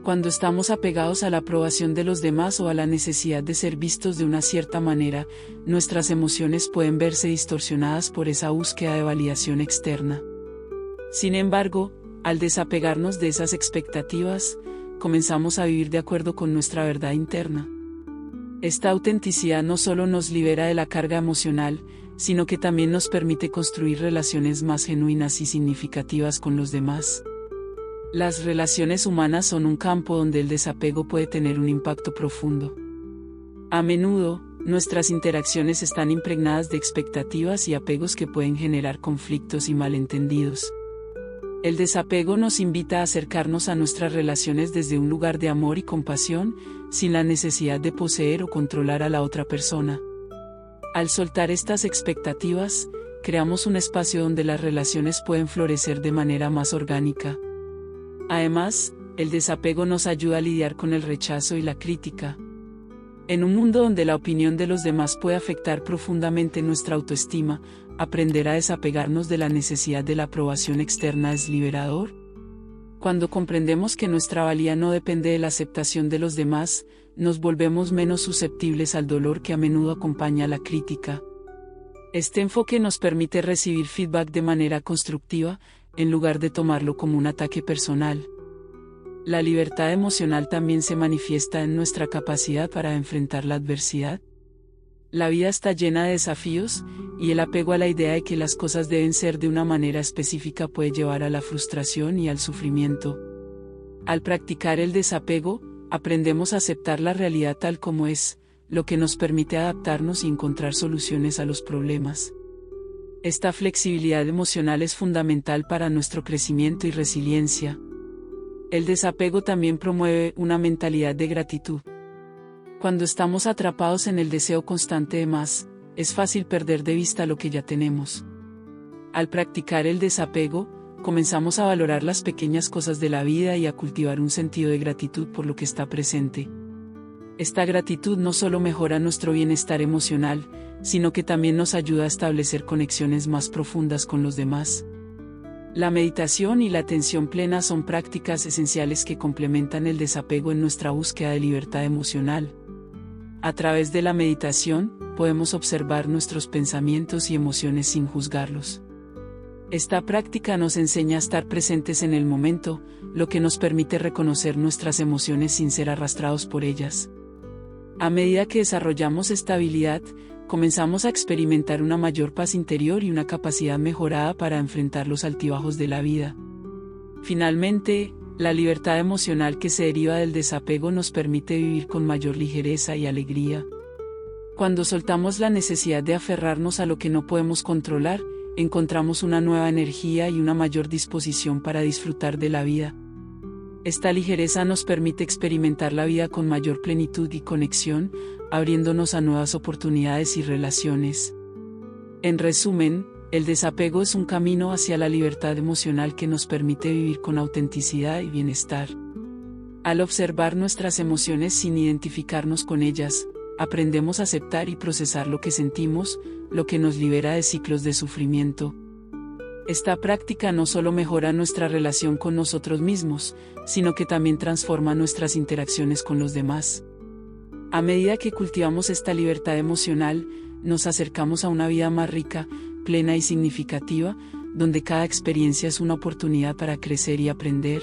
Cuando estamos apegados a la aprobación de los demás o a la necesidad de ser vistos de una cierta manera, nuestras emociones pueden verse distorsionadas por esa búsqueda de validación externa. Sin embargo, al desapegarnos de esas expectativas, comenzamos a vivir de acuerdo con nuestra verdad interna. Esta autenticidad no solo nos libera de la carga emocional, sino que también nos permite construir relaciones más genuinas y significativas con los demás. Las relaciones humanas son un campo donde el desapego puede tener un impacto profundo. A menudo, nuestras interacciones están impregnadas de expectativas y apegos que pueden generar conflictos y malentendidos. El desapego nos invita a acercarnos a nuestras relaciones desde un lugar de amor y compasión, sin la necesidad de poseer o controlar a la otra persona. Al soltar estas expectativas, creamos un espacio donde las relaciones pueden florecer de manera más orgánica. Además, el desapego nos ayuda a lidiar con el rechazo y la crítica. En un mundo donde la opinión de los demás puede afectar profundamente nuestra autoestima, aprender a desapegarnos de la necesidad de la aprobación externa es liberador. Cuando comprendemos que nuestra valía no depende de la aceptación de los demás, nos volvemos menos susceptibles al dolor que a menudo acompaña la crítica. Este enfoque nos permite recibir feedback de manera constructiva, en lugar de tomarlo como un ataque personal. La libertad emocional también se manifiesta en nuestra capacidad para enfrentar la adversidad. La vida está llena de desafíos, y el apego a la idea de que las cosas deben ser de una manera específica puede llevar a la frustración y al sufrimiento. Al practicar el desapego, aprendemos a aceptar la realidad tal como es, lo que nos permite adaptarnos y encontrar soluciones a los problemas. Esta flexibilidad emocional es fundamental para nuestro crecimiento y resiliencia. El desapego también promueve una mentalidad de gratitud. Cuando estamos atrapados en el deseo constante de más, es fácil perder de vista lo que ya tenemos. Al practicar el desapego, comenzamos a valorar las pequeñas cosas de la vida y a cultivar un sentido de gratitud por lo que está presente. Esta gratitud no solo mejora nuestro bienestar emocional, sino que también nos ayuda a establecer conexiones más profundas con los demás. La meditación y la atención plena son prácticas esenciales que complementan el desapego en nuestra búsqueda de libertad emocional. A través de la meditación, podemos observar nuestros pensamientos y emociones sin juzgarlos. Esta práctica nos enseña a estar presentes en el momento, lo que nos permite reconocer nuestras emociones sin ser arrastrados por ellas. A medida que desarrollamos esta habilidad, comenzamos a experimentar una mayor paz interior y una capacidad mejorada para enfrentar los altibajos de la vida. Finalmente, la libertad emocional que se deriva del desapego nos permite vivir con mayor ligereza y alegría. Cuando soltamos la necesidad de aferrarnos a lo que no podemos controlar, encontramos una nueva energía y una mayor disposición para disfrutar de la vida. Esta ligereza nos permite experimentar la vida con mayor plenitud y conexión, abriéndonos a nuevas oportunidades y relaciones. En resumen, el desapego es un camino hacia la libertad emocional que nos permite vivir con autenticidad y bienestar. Al observar nuestras emociones sin identificarnos con ellas, aprendemos a aceptar y procesar lo que sentimos, lo que nos libera de ciclos de sufrimiento. Esta práctica no solo mejora nuestra relación con nosotros mismos, sino que también transforma nuestras interacciones con los demás. A medida que cultivamos esta libertad emocional, nos acercamos a una vida más rica, plena y significativa, donde cada experiencia es una oportunidad para crecer y aprender.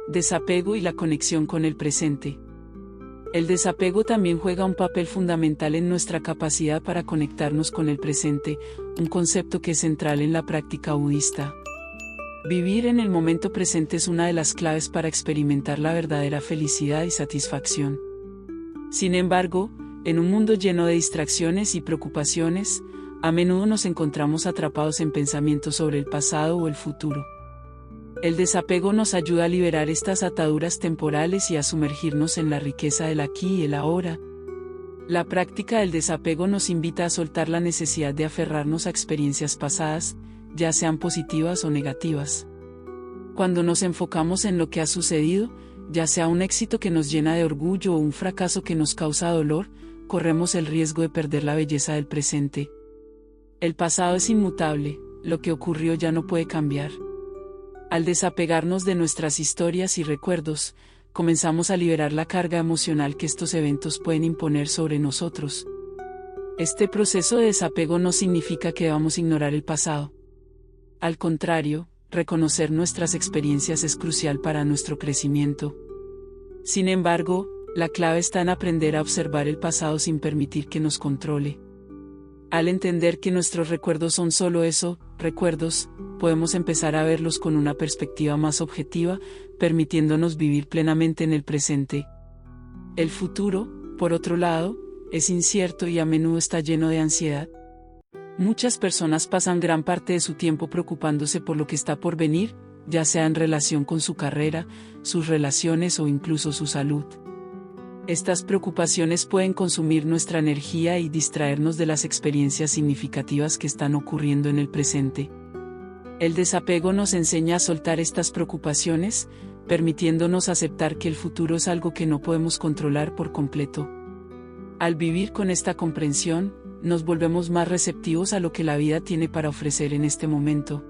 Desapego y la conexión con el presente. El desapego también juega un papel fundamental en nuestra capacidad para conectarnos con el presente, un concepto que es central en la práctica budista. Vivir en el momento presente es una de las claves para experimentar la verdadera felicidad y satisfacción. Sin embargo, en un mundo lleno de distracciones y preocupaciones, a menudo nos encontramos atrapados en pensamientos sobre el pasado o el futuro. El desapego nos ayuda a liberar estas ataduras temporales y a sumergirnos en la riqueza del aquí y el ahora. La práctica del desapego nos invita a soltar la necesidad de aferrarnos a experiencias pasadas, ya sean positivas o negativas. Cuando nos enfocamos en lo que ha sucedido, ya sea un éxito que nos llena de orgullo o un fracaso que nos causa dolor, corremos el riesgo de perder la belleza del presente. El pasado es inmutable, lo que ocurrió ya no puede cambiar. Al desapegarnos de nuestras historias y recuerdos, comenzamos a liberar la carga emocional que estos eventos pueden imponer sobre nosotros. Este proceso de desapego no significa que debamos ignorar el pasado. Al contrario, reconocer nuestras experiencias es crucial para nuestro crecimiento. Sin embargo, la clave está en aprender a observar el pasado sin permitir que nos controle. Al entender que nuestros recuerdos son solo eso, recuerdos, podemos empezar a verlos con una perspectiva más objetiva, permitiéndonos vivir plenamente en el presente. El futuro, por otro lado, es incierto y a menudo está lleno de ansiedad. Muchas personas pasan gran parte de su tiempo preocupándose por lo que está por venir, ya sea en relación con su carrera, sus relaciones o incluso su salud. Estas preocupaciones pueden consumir nuestra energía y distraernos de las experiencias significativas que están ocurriendo en el presente. El desapego nos enseña a soltar estas preocupaciones, permitiéndonos aceptar que el futuro es algo que no podemos controlar por completo. Al vivir con esta comprensión, nos volvemos más receptivos a lo que la vida tiene para ofrecer en este momento.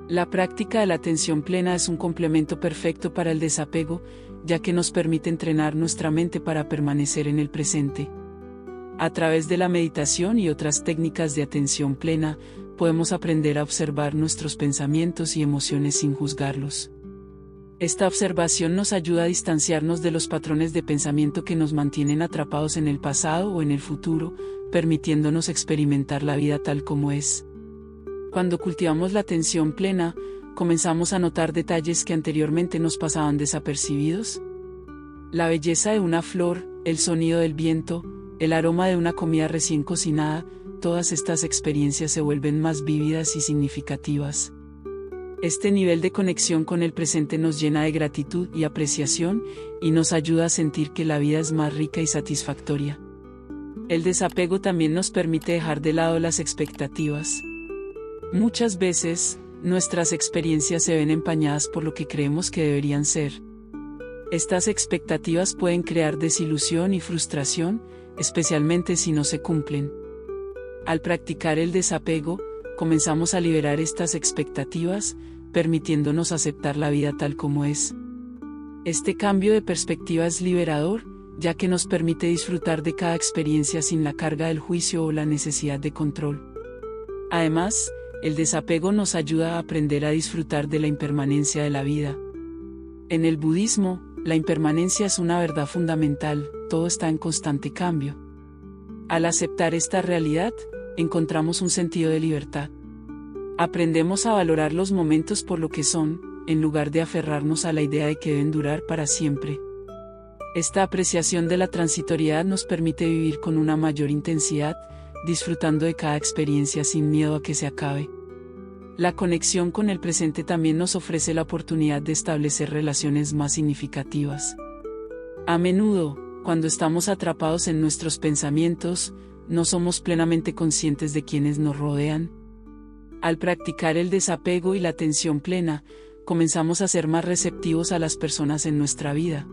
La práctica de la atención plena es un complemento perfecto para el desapego, ya que nos permite entrenar nuestra mente para permanecer en el presente. A través de la meditación y otras técnicas de atención plena, podemos aprender a observar nuestros pensamientos y emociones sin juzgarlos. Esta observación nos ayuda a distanciarnos de los patrones de pensamiento que nos mantienen atrapados en el pasado o en el futuro, permitiéndonos experimentar la vida tal como es. Cuando cultivamos la atención plena, comenzamos a notar detalles que anteriormente nos pasaban desapercibidos. La belleza de una flor, el sonido del viento, el aroma de una comida recién cocinada, todas estas experiencias se vuelven más vívidas y significativas. Este nivel de conexión con el presente nos llena de gratitud y apreciación, y nos ayuda a sentir que la vida es más rica y satisfactoria. El desapego también nos permite dejar de lado las expectativas. Muchas veces, nuestras experiencias se ven empañadas por lo que creemos que deberían ser. Estas expectativas pueden crear desilusión y frustración, especialmente si no se cumplen. Al practicar el desapego, comenzamos a liberar estas expectativas, permitiéndonos aceptar la vida tal como es. Este cambio de perspectiva es liberador, ya que nos permite disfrutar de cada experiencia sin la carga del juicio o la necesidad de control. Además, el desapego nos ayuda a aprender a disfrutar de la impermanencia de la vida. En el budismo, la impermanencia es una verdad fundamental, todo está en constante cambio. Al aceptar esta realidad, encontramos un sentido de libertad. Aprendemos a valorar los momentos por lo que son, en lugar de aferrarnos a la idea de que deben durar para siempre. Esta apreciación de la transitoriedad nos permite vivir con una mayor intensidad, disfrutando de cada experiencia sin miedo a que se acabe. La conexión con el presente también nos ofrece la oportunidad de establecer relaciones más significativas. A menudo, cuando estamos atrapados en nuestros pensamientos, no somos plenamente conscientes de quienes nos rodean. Al practicar el desapego y la atención plena, comenzamos a ser más receptivos a las personas en nuestra vida.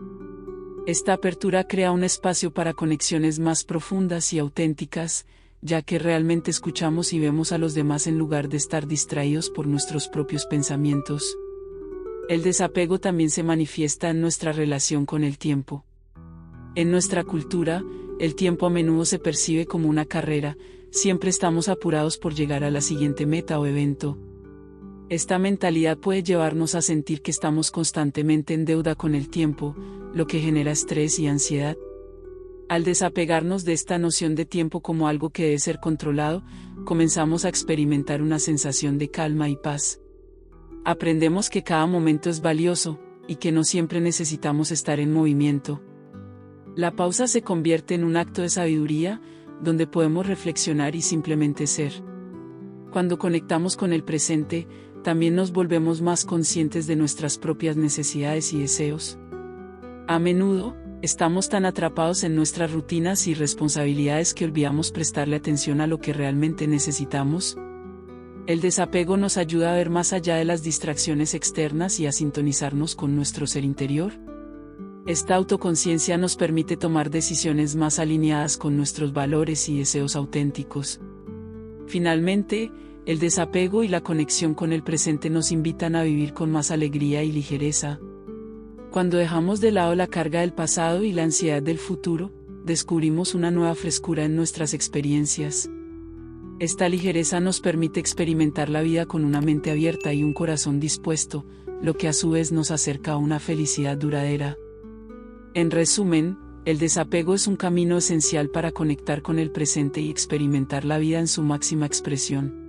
Esta apertura crea un espacio para conexiones más profundas y auténticas, ya que realmente escuchamos y vemos a los demás en lugar de estar distraídos por nuestros propios pensamientos. El desapego también se manifiesta en nuestra relación con el tiempo. En nuestra cultura, el tiempo a menudo se percibe como una carrera, siempre estamos apurados por llegar a la siguiente meta o evento. Esta mentalidad puede llevarnos a sentir que estamos constantemente en deuda con el tiempo, lo que genera estrés y ansiedad. Al desapegarnos de esta noción de tiempo como algo que debe ser controlado, comenzamos a experimentar una sensación de calma y paz. Aprendemos que cada momento es valioso, y que no siempre necesitamos estar en movimiento. La pausa se convierte en un acto de sabiduría, donde podemos reflexionar y simplemente ser. Cuando conectamos con el presente, también nos volvemos más conscientes de nuestras propias necesidades y deseos. A menudo, estamos tan atrapados en nuestras rutinas y responsabilidades que olvidamos prestarle atención a lo que realmente necesitamos. El desapego nos ayuda a ver más allá de las distracciones externas y a sintonizarnos con nuestro ser interior. Esta autoconciencia nos permite tomar decisiones más alineadas con nuestros valores y deseos auténticos. Finalmente, el desapego y la conexión con el presente nos invitan a vivir con más alegría y ligereza. Cuando dejamos de lado la carga del pasado y la ansiedad del futuro, descubrimos una nueva frescura en nuestras experiencias. Esta ligereza nos permite experimentar la vida con una mente abierta y un corazón dispuesto, lo que a su vez nos acerca a una felicidad duradera. En resumen, el desapego es un camino esencial para conectar con el presente y experimentar la vida en su máxima expresión.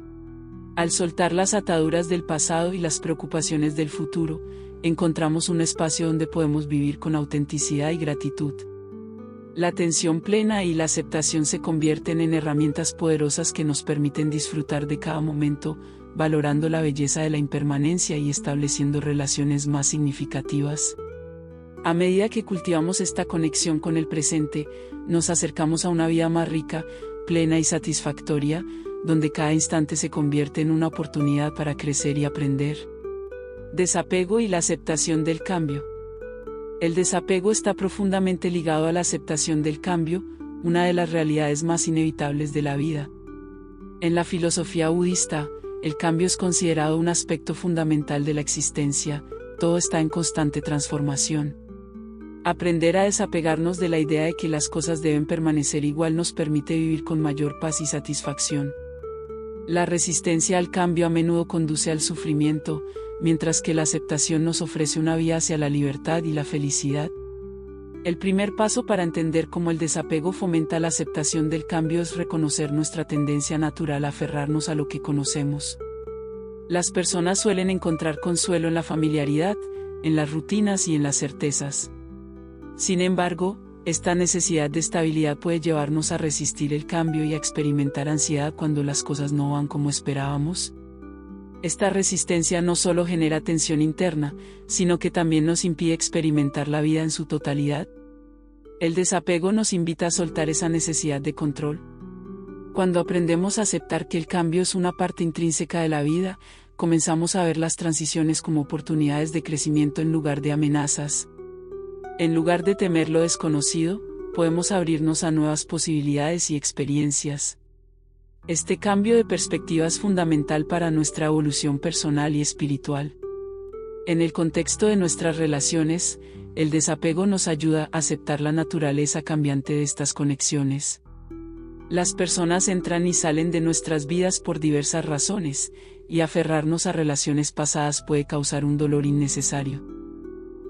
Al soltar las ataduras del pasado y las preocupaciones del futuro, encontramos un espacio donde podemos vivir con autenticidad y gratitud. La atención plena y la aceptación se convierten en herramientas poderosas que nos permiten disfrutar de cada momento, valorando la belleza de la impermanencia y estableciendo relaciones más significativas. A medida que cultivamos esta conexión con el presente, nos acercamos a una vida más rica, plena y satisfactoria, donde cada instante se convierte en una oportunidad para crecer y aprender. Desapego y la aceptación del cambio. El desapego está profundamente ligado a la aceptación del cambio, una de las realidades más inevitables de la vida. En la filosofía budista, el cambio es considerado un aspecto fundamental de la existencia, todo está en constante transformación. Aprender a desapegarnos de la idea de que las cosas deben permanecer igual nos permite vivir con mayor paz y satisfacción. La resistencia al cambio a menudo conduce al sufrimiento, mientras que la aceptación nos ofrece una vía hacia la libertad y la felicidad. El primer paso para entender cómo el desapego fomenta la aceptación del cambio es reconocer nuestra tendencia natural a aferrarnos a lo que conocemos. Las personas suelen encontrar consuelo en la familiaridad, en las rutinas y en las certezas. Sin embargo, esta necesidad de estabilidad puede llevarnos a resistir el cambio y a experimentar ansiedad cuando las cosas no van como esperábamos. Esta resistencia no solo genera tensión interna, sino que también nos impide experimentar la vida en su totalidad. El desapego nos invita a soltar esa necesidad de control. Cuando aprendemos a aceptar que el cambio es una parte intrínseca de la vida, comenzamos a ver las transiciones como oportunidades de crecimiento en lugar de amenazas. En lugar de temer lo desconocido, podemos abrirnos a nuevas posibilidades y experiencias. Este cambio de perspectiva es fundamental para nuestra evolución personal y espiritual. En el contexto de nuestras relaciones, el desapego nos ayuda a aceptar la naturaleza cambiante de estas conexiones. Las personas entran y salen de nuestras vidas por diversas razones, y aferrarnos a relaciones pasadas puede causar un dolor innecesario.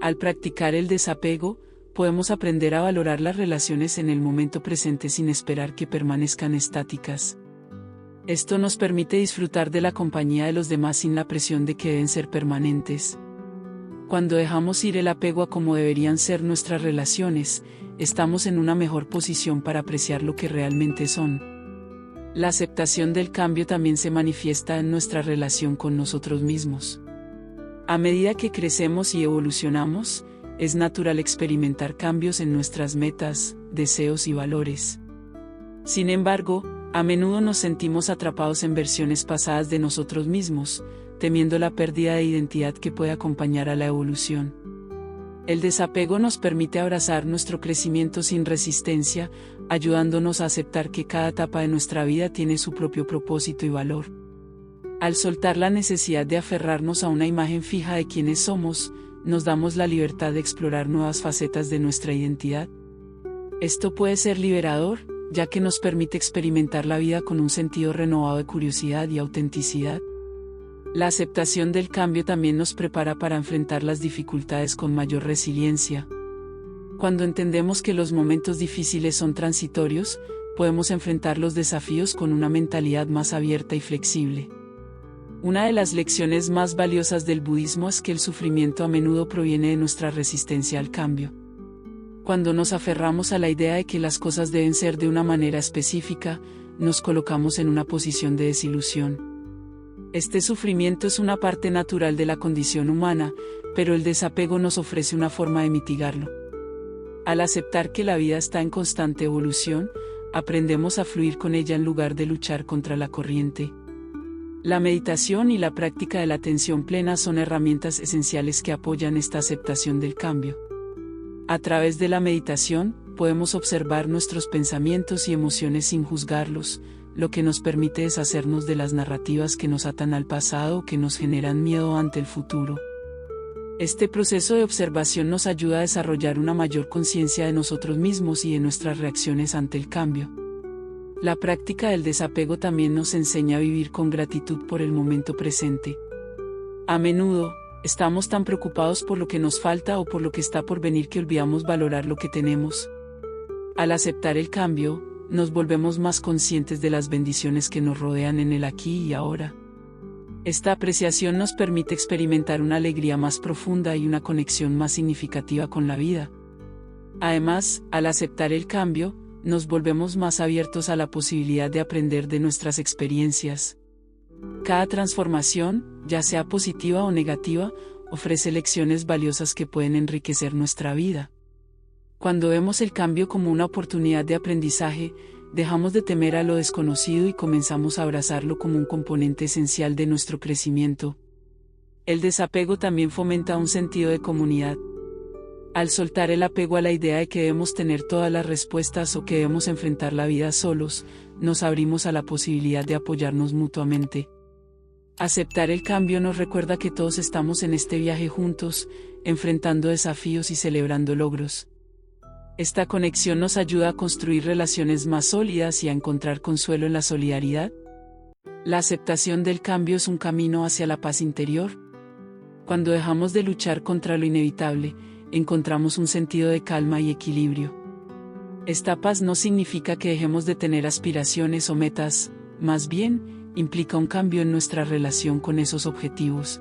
Al practicar el desapego, podemos aprender a valorar las relaciones en el momento presente sin esperar que permanezcan estáticas. Esto nos permite disfrutar de la compañía de los demás sin la presión de que deben ser permanentes. Cuando dejamos ir el apego a cómo deberían ser nuestras relaciones, estamos en una mejor posición para apreciar lo que realmente son. La aceptación del cambio también se manifiesta en nuestra relación con nosotros mismos. A medida que crecemos y evolucionamos, es natural experimentar cambios en nuestras metas, deseos y valores. Sin embargo, a menudo nos sentimos atrapados en versiones pasadas de nosotros mismos, temiendo la pérdida de identidad que puede acompañar a la evolución. El desapego nos permite abrazar nuestro crecimiento sin resistencia, ayudándonos a aceptar que cada etapa de nuestra vida tiene su propio propósito y valor. Al soltar la necesidad de aferrarnos a una imagen fija de quienes somos, nos damos la libertad de explorar nuevas facetas de nuestra identidad. Esto puede ser liberador, ya que nos permite experimentar la vida con un sentido renovado de curiosidad y autenticidad. La aceptación del cambio también nos prepara para enfrentar las dificultades con mayor resiliencia. Cuando entendemos que los momentos difíciles son transitorios, podemos enfrentar los desafíos con una mentalidad más abierta y flexible. Una de las lecciones más valiosas del budismo es que el sufrimiento a menudo proviene de nuestra resistencia al cambio. Cuando nos aferramos a la idea de que las cosas deben ser de una manera específica, nos colocamos en una posición de desilusión. Este sufrimiento es una parte natural de la condición humana, pero el desapego nos ofrece una forma de mitigarlo. Al aceptar que la vida está en constante evolución, aprendemos a fluir con ella en lugar de luchar contra la corriente. La meditación y la práctica de la atención plena son herramientas esenciales que apoyan esta aceptación del cambio. A través de la meditación, podemos observar nuestros pensamientos y emociones sin juzgarlos, lo que nos permite deshacernos de las narrativas que nos atan al pasado o que nos generan miedo ante el futuro. Este proceso de observación nos ayuda a desarrollar una mayor conciencia de nosotros mismos y de nuestras reacciones ante el cambio. La práctica del desapego también nos enseña a vivir con gratitud por el momento presente. A menudo, estamos tan preocupados por lo que nos falta o por lo que está por venir que olvidamos valorar lo que tenemos. Al aceptar el cambio, nos volvemos más conscientes de las bendiciones que nos rodean en el aquí y ahora. Esta apreciación nos permite experimentar una alegría más profunda y una conexión más significativa con la vida. Además, al aceptar el cambio, nos volvemos más abiertos a la posibilidad de aprender de nuestras experiencias. Cada transformación, ya sea positiva o negativa, ofrece lecciones valiosas que pueden enriquecer nuestra vida. Cuando vemos el cambio como una oportunidad de aprendizaje, dejamos de temer a lo desconocido y comenzamos a abrazarlo como un componente esencial de nuestro crecimiento. El desapego también fomenta un sentido de comunidad. Al soltar el apego a la idea de que debemos tener todas las respuestas o que debemos enfrentar la vida solos, nos abrimos a la posibilidad de apoyarnos mutuamente. Aceptar el cambio nos recuerda que todos estamos en este viaje juntos, enfrentando desafíos y celebrando logros. Esta conexión nos ayuda a construir relaciones más sólidas y a encontrar consuelo en la solidaridad. La aceptación del cambio es un camino hacia la paz interior. Cuando dejamos de luchar contra lo inevitable, encontramos un sentido de calma y equilibrio. Esta paz no significa que dejemos de tener aspiraciones o metas, más bien, implica un cambio en nuestra relación con esos objetivos.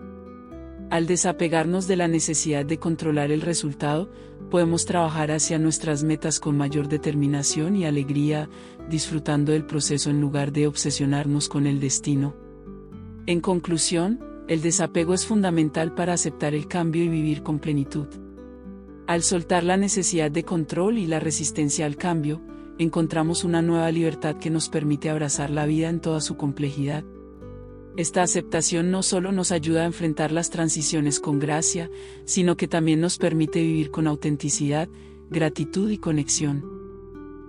Al desapegarnos de la necesidad de controlar el resultado, podemos trabajar hacia nuestras metas con mayor determinación y alegría, disfrutando del proceso en lugar de obsesionarnos con el destino. En conclusión, el desapego es fundamental para aceptar el cambio y vivir con plenitud. Al soltar la necesidad de control y la resistencia al cambio, encontramos una nueva libertad que nos permite abrazar la vida en toda su complejidad. Esta aceptación no solo nos ayuda a enfrentar las transiciones con gracia, sino que también nos permite vivir con autenticidad, gratitud y conexión.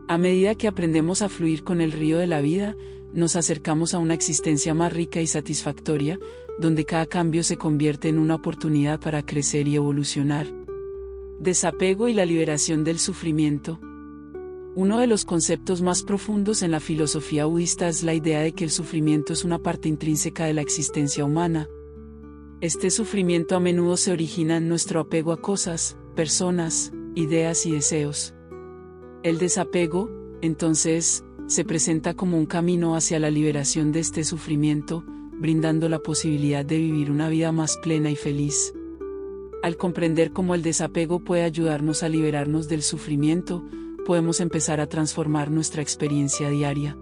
A medida que aprendemos a fluir con el río de la vida, nos acercamos a una existencia más rica y satisfactoria, donde cada cambio se convierte en una oportunidad para crecer y evolucionar. Desapego y la liberación del sufrimiento. Uno de los conceptos más profundos en la filosofía budista es la idea de que el sufrimiento es una parte intrínseca de la existencia humana. Este sufrimiento a menudo se origina en nuestro apego a cosas, personas, ideas y deseos. El desapego, entonces, se presenta como un camino hacia la liberación de este sufrimiento, brindando la posibilidad de vivir una vida más plena y feliz. Al comprender cómo el desapego puede ayudarnos a liberarnos del sufrimiento, podemos empezar a transformar nuestra experiencia diaria.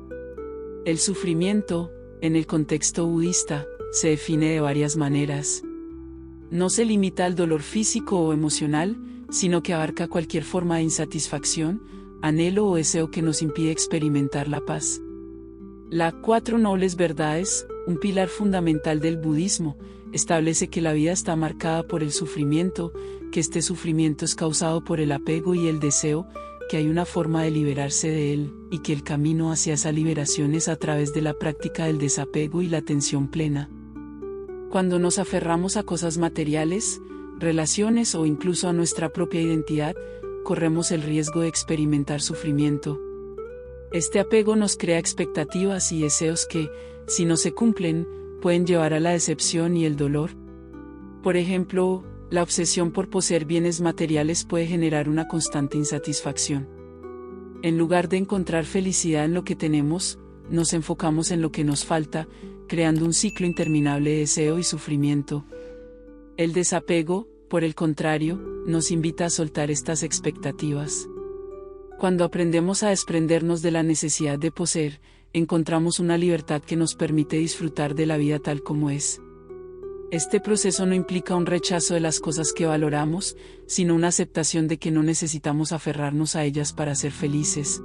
El sufrimiento, en el contexto budista, se define de varias maneras. No se limita al dolor físico o emocional, sino que abarca cualquier forma de insatisfacción, anhelo o deseo que nos impide experimentar la paz. Las 4 nobles verdades, un pilar fundamental del budismo, establece que la vida está marcada por el sufrimiento, que este sufrimiento es causado por el apego y el deseo, que hay una forma de liberarse de él, y que el camino hacia esa liberación es a través de la práctica del desapego y la atención plena. Cuando nos aferramos a cosas materiales, relaciones o incluso a nuestra propia identidad, corremos el riesgo de experimentar sufrimiento. Este apego nos crea expectativas y deseos que, si no se cumplen, pueden llevar a la decepción y el dolor. Por ejemplo, la obsesión por poseer bienes materiales puede generar una constante insatisfacción. En lugar de encontrar felicidad en lo que tenemos, nos enfocamos en lo que nos falta, creando un ciclo interminable de deseo y sufrimiento. El desapego, por el contrario, nos invita a soltar estas expectativas. Cuando aprendemos a desprendernos de la necesidad de poseer, encontramos una libertad que nos permite disfrutar de la vida tal como es. Este proceso no implica un rechazo de las cosas que valoramos, sino una aceptación de que no necesitamos aferrarnos a ellas para ser felices.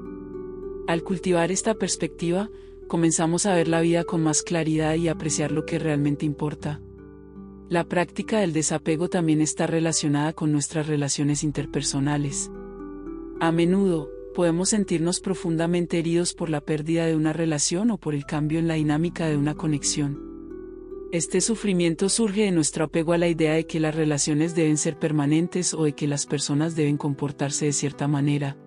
Al cultivar esta perspectiva, comenzamos a ver la vida con más claridad y apreciar lo que realmente importa. La práctica del desapego también está relacionada con nuestras relaciones interpersonales. A menudo, podemos sentirnos profundamente heridos por la pérdida de una relación o por el cambio en la dinámica de una conexión. Este sufrimiento surge de nuestro apego a la idea de que las relaciones deben ser permanentes o de que las personas deben comportarse de cierta manera.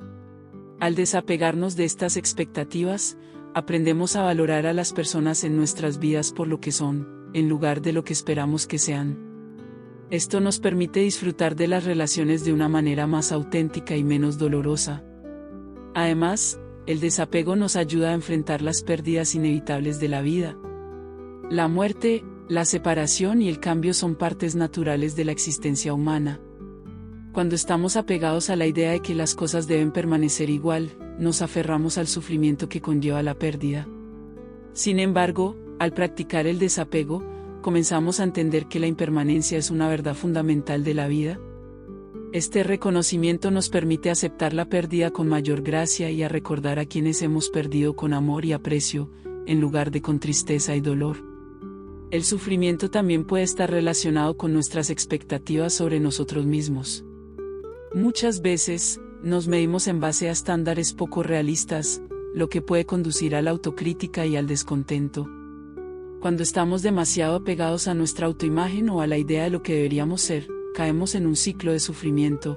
Al desapegarnos de estas expectativas, aprendemos a valorar a las personas en nuestras vidas por lo que son, en lugar de lo que esperamos que sean. Esto nos permite disfrutar de las relaciones de una manera más auténtica y menos dolorosa. Además, el desapego nos ayuda a enfrentar las pérdidas inevitables de la vida. La muerte, la separación y el cambio son partes naturales de la existencia humana. Cuando estamos apegados a la idea de que las cosas deben permanecer igual, nos aferramos al sufrimiento que conlleva la pérdida. Sin embargo, al practicar el desapego, comenzamos a entender que la impermanencia es una verdad fundamental de la vida. Este reconocimiento nos permite aceptar la pérdida con mayor gracia y a recordar a quienes hemos perdido con amor y aprecio, en lugar de con tristeza y dolor. El sufrimiento también puede estar relacionado con nuestras expectativas sobre nosotros mismos. Muchas veces, nos medimos en base a estándares poco realistas, lo que puede conducir a la autocrítica y al descontento. Cuando estamos demasiado apegados a nuestra autoimagen o a la idea de lo que deberíamos ser, caemos en un ciclo de sufrimiento.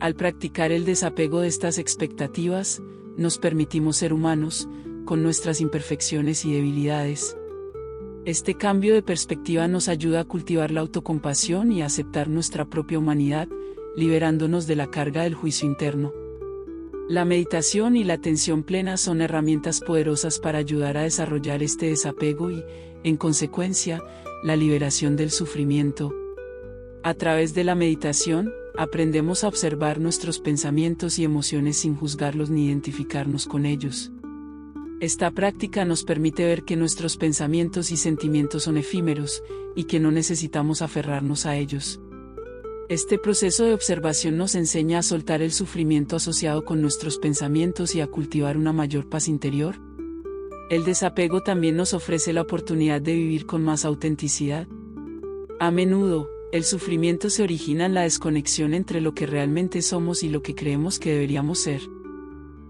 Al practicar el desapego de estas expectativas, nos permitimos ser humanos, con nuestras imperfecciones y debilidades. Este cambio de perspectiva nos ayuda a cultivar la autocompasión y a aceptar nuestra propia humanidad, liberándonos de la carga del juicio interno. La meditación y la atención plena son herramientas poderosas para ayudar a desarrollar este desapego y, en consecuencia, la liberación del sufrimiento. A través de la meditación, aprendemos a observar nuestros pensamientos y emociones sin juzgarlos ni identificarnos con ellos. Esta práctica nos permite ver que nuestros pensamientos y sentimientos son efímeros, y que no necesitamos aferrarnos a ellos. Este proceso de observación nos enseña a soltar el sufrimiento asociado con nuestros pensamientos y a cultivar una mayor paz interior. El desapego también nos ofrece la oportunidad de vivir con más autenticidad. A menudo, el sufrimiento se origina en la desconexión entre lo que realmente somos y lo que creemos que deberíamos ser.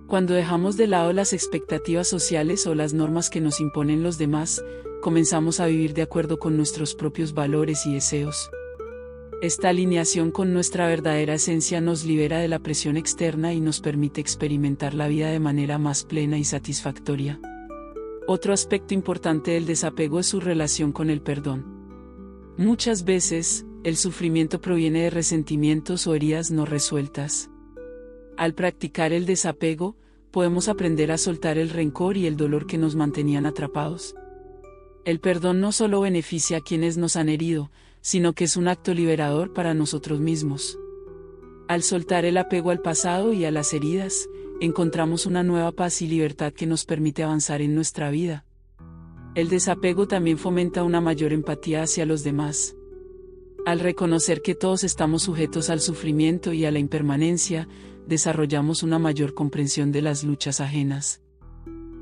Cuando dejamos de lado las expectativas sociales o las normas que nos imponen los demás, comenzamos a vivir de acuerdo con nuestros propios valores y deseos. Esta alineación con nuestra verdadera esencia nos libera de la presión externa y nos permite experimentar la vida de manera más plena y satisfactoria. Otro aspecto importante del desapego es su relación con el perdón. Muchas veces, el sufrimiento proviene de resentimientos o heridas no resueltas. Al practicar el desapego, podemos aprender a soltar el rencor y el dolor que nos mantenían atrapados. El perdón no solo beneficia a quienes nos han herido, sino que es un acto liberador para nosotros mismos. Al soltar el apego al pasado y a las heridas, encontramos una nueva paz y libertad que nos permite avanzar en nuestra vida. El desapego también fomenta una mayor empatía hacia los demás. Al reconocer que todos estamos sujetos al sufrimiento y a la impermanencia, desarrollamos una mayor comprensión de las luchas ajenas.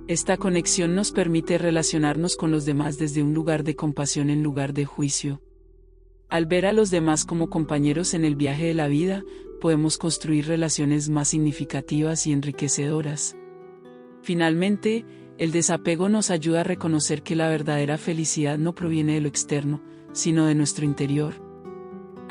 Esta conexión nos permite relacionarnos con los demás desde un lugar de compasión en lugar de juicio. Al ver a los demás como compañeros en el viaje de la vida, podemos construir relaciones más significativas y enriquecedoras. Finalmente, el desapego nos ayuda a reconocer que la verdadera felicidad no proviene de lo externo, sino de nuestro interior.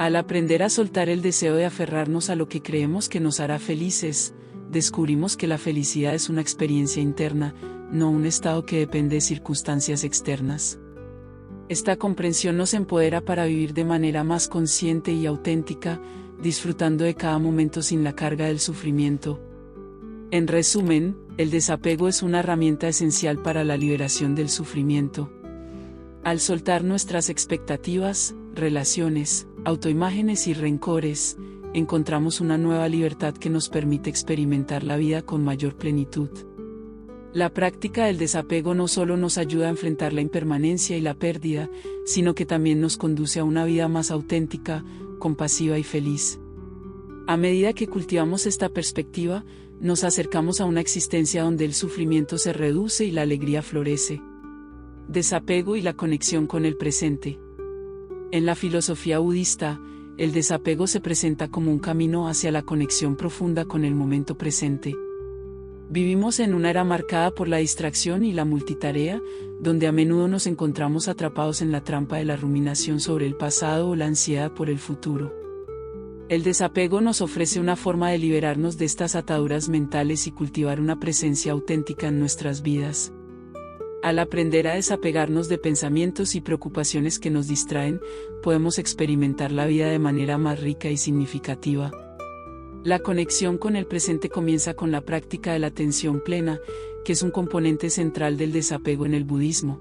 Al aprender a soltar el deseo de aferrarnos a lo que creemos que nos hará felices, descubrimos que la felicidad es una experiencia interna, no un estado que depende de circunstancias externas. Esta comprensión nos empodera para vivir de manera más consciente y auténtica, disfrutando de cada momento sin la carga del sufrimiento. En resumen, el desapego es una herramienta esencial para la liberación del sufrimiento. Al soltar nuestras expectativas, relaciones, autoimágenes y rencores, encontramos una nueva libertad que nos permite experimentar la vida con mayor plenitud. La práctica del desapego no solo nos ayuda a enfrentar la impermanencia y la pérdida, sino que también nos conduce a una vida más auténtica, compasiva y feliz. A medida que cultivamos esta perspectiva, nos acercamos a una existencia donde el sufrimiento se reduce y la alegría florece. Desapego y la conexión con el presente. En la filosofía budista, el desapego se presenta como un camino hacia la conexión profunda con el momento presente. Vivimos en una era marcada por la distracción y la multitarea, donde a menudo nos encontramos atrapados en la trampa de la ruminación sobre el pasado o la ansiedad por el futuro. El desapego nos ofrece una forma de liberarnos de estas ataduras mentales y cultivar una presencia auténtica en nuestras vidas. Al aprender a desapegarnos de pensamientos y preocupaciones que nos distraen, podemos experimentar la vida de manera más rica y significativa. La conexión con el presente comienza con la práctica de la atención plena, que es un componente central del desapego en el budismo.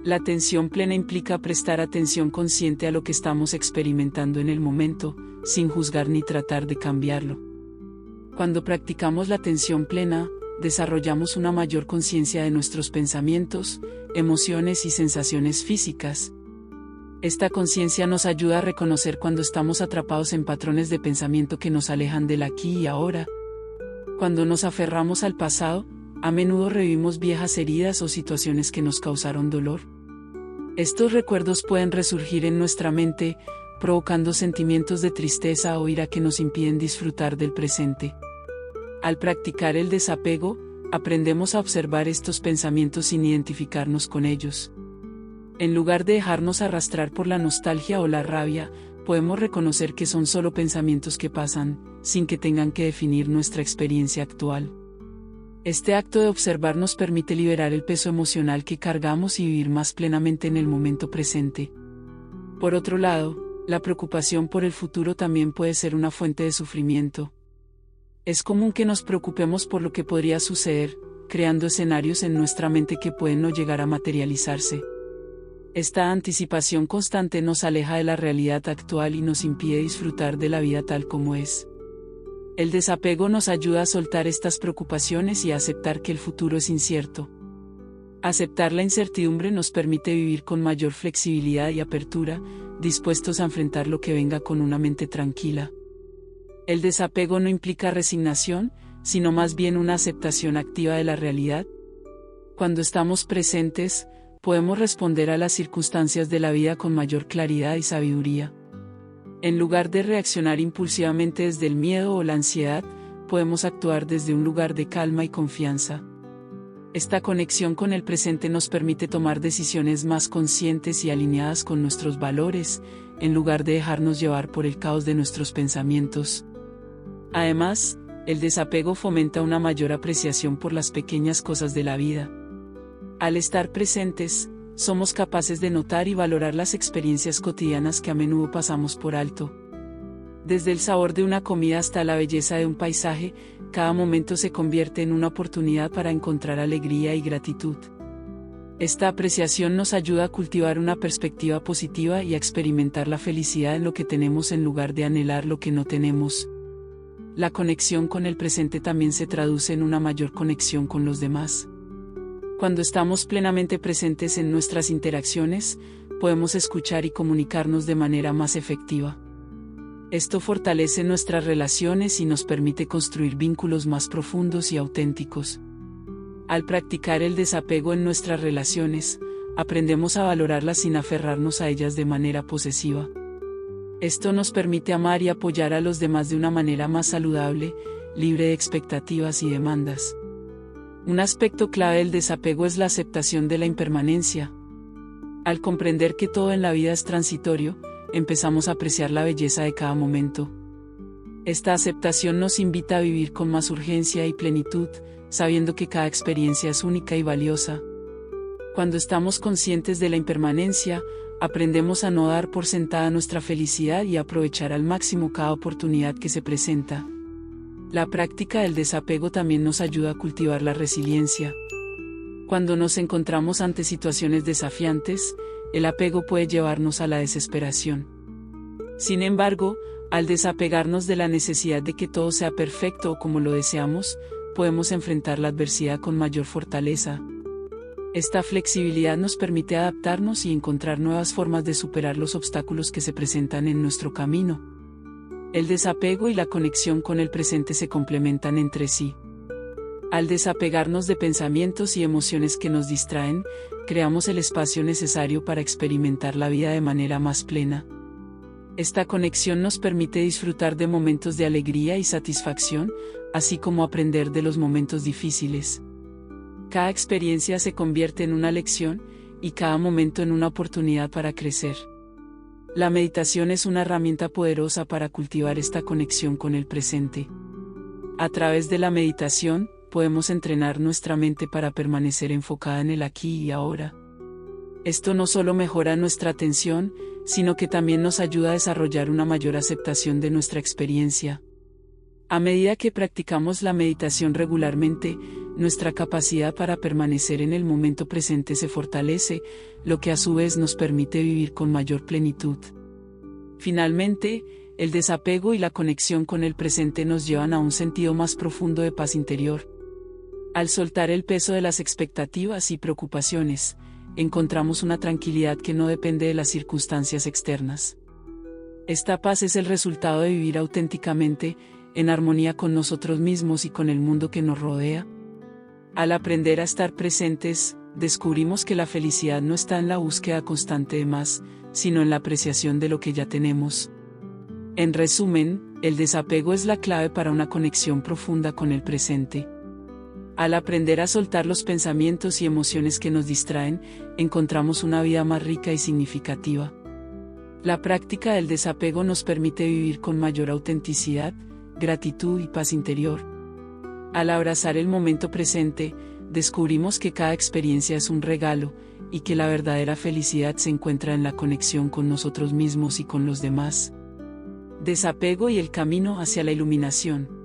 La atención plena implica prestar atención consciente a lo que estamos experimentando en el momento, sin juzgar ni tratar de cambiarlo. Cuando practicamos la atención plena, desarrollamos una mayor conciencia de nuestros pensamientos, emociones y sensaciones físicas. Esta conciencia nos ayuda a reconocer cuando estamos atrapados en patrones de pensamiento que nos alejan del aquí y ahora. Cuando nos aferramos al pasado, a menudo revivimos viejas heridas o situaciones que nos causaron dolor. Estos recuerdos pueden resurgir en nuestra mente, provocando sentimientos de tristeza o ira que nos impiden disfrutar del presente. Al practicar el desapego, aprendemos a observar estos pensamientos sin identificarnos con ellos. En lugar de dejarnos arrastrar por la nostalgia o la rabia, podemos reconocer que son solo pensamientos que pasan, sin que tengan que definir nuestra experiencia actual. Este acto de observar nos permite liberar el peso emocional que cargamos y vivir más plenamente en el momento presente. Por otro lado, la preocupación por el futuro también puede ser una fuente de sufrimiento. Es común que nos preocupemos por lo que podría suceder, creando escenarios en nuestra mente que pueden no llegar a materializarse. Esta anticipación constante nos aleja de la realidad actual y nos impide disfrutar de la vida tal como es. El desapego nos ayuda a soltar estas preocupaciones y a aceptar que el futuro es incierto. Aceptar la incertidumbre nos permite vivir con mayor flexibilidad y apertura, dispuestos a enfrentar lo que venga con una mente tranquila. El desapego no implica resignación, sino más bien una aceptación activa de la realidad. Cuando estamos presentes, podemos responder a las circunstancias de la vida con mayor claridad y sabiduría. En lugar de reaccionar impulsivamente desde el miedo o la ansiedad, podemos actuar desde un lugar de calma y confianza. Esta conexión con el presente nos permite tomar decisiones más conscientes y alineadas con nuestros valores, en lugar de dejarnos llevar por el caos de nuestros pensamientos. Además, el desapego fomenta una mayor apreciación por las pequeñas cosas de la vida. Al estar presentes, somos capaces de notar y valorar las experiencias cotidianas que a menudo pasamos por alto. Desde el sabor de una comida hasta la belleza de un paisaje, cada momento se convierte en una oportunidad para encontrar alegría y gratitud. Esta apreciación nos ayuda a cultivar una perspectiva positiva y a experimentar la felicidad en lo que tenemos en lugar de anhelar lo que no tenemos. La conexión con el presente también se traduce en una mayor conexión con los demás. Cuando estamos plenamente presentes en nuestras interacciones, podemos escuchar y comunicarnos de manera más efectiva. Esto fortalece nuestras relaciones y nos permite construir vínculos más profundos y auténticos. Al practicar el desapego en nuestras relaciones, aprendemos a valorarlas sin aferrarnos a ellas de manera posesiva. Esto nos permite amar y apoyar a los demás de una manera más saludable, libre de expectativas y demandas. Un aspecto clave del desapego es la aceptación de la impermanencia. Al comprender que todo en la vida es transitorio, empezamos a apreciar la belleza de cada momento. Esta aceptación nos invita a vivir con más urgencia y plenitud, sabiendo que cada experiencia es única y valiosa. Cuando estamos conscientes de la impermanencia, aprendemos a no dar por sentada nuestra felicidad y a aprovechar al máximo cada oportunidad que se presenta. La práctica del desapego también nos ayuda a cultivar la resiliencia. Cuando nos encontramos ante situaciones desafiantes, el apego puede llevarnos a la desesperación. Sin embargo, al desapegarnos de la necesidad de que todo sea perfecto o como lo deseamos, podemos enfrentar la adversidad con mayor fortaleza. Esta flexibilidad nos permite adaptarnos y encontrar nuevas formas de superar los obstáculos que se presentan en nuestro camino. El desapego y la conexión con el presente se complementan entre sí. Al desapegarnos de pensamientos y emociones que nos distraen, creamos el espacio necesario para experimentar la vida de manera más plena. Esta conexión nos permite disfrutar de momentos de alegría y satisfacción, así como aprender de los momentos difíciles. Cada experiencia se convierte en una lección, y cada momento en una oportunidad para crecer. La meditación es una herramienta poderosa para cultivar esta conexión con el presente. A través de la meditación, podemos entrenar nuestra mente para permanecer enfocada en el aquí y ahora. Esto no solo mejora nuestra atención, sino que también nos ayuda a desarrollar una mayor aceptación de nuestra experiencia. A medida que practicamos la meditación regularmente, nuestra capacidad para permanecer en el momento presente se fortalece, lo que a su vez nos permite vivir con mayor plenitud. Finalmente, el desapego y la conexión con el presente nos llevan a un sentido más profundo de paz interior. Al soltar el peso de las expectativas y preocupaciones, encontramos una tranquilidad que no depende de las circunstancias externas. Esta paz es el resultado de vivir auténticamente, en armonía con nosotros mismos y con el mundo que nos rodea. Al aprender a estar presentes, descubrimos que la felicidad no está en la búsqueda constante de más, sino en la apreciación de lo que ya tenemos. En resumen, el desapego es la clave para una conexión profunda con el presente. Al aprender a soltar los pensamientos y emociones que nos distraen, encontramos una vida más rica y significativa. La práctica del desapego nos permite vivir con mayor autenticidad, gratitud y paz interior. Al abrazar el momento presente, descubrimos que cada experiencia es un regalo, y que la verdadera felicidad se encuentra en la conexión con nosotros mismos y con los demás. Desapego y el camino hacia la iluminación.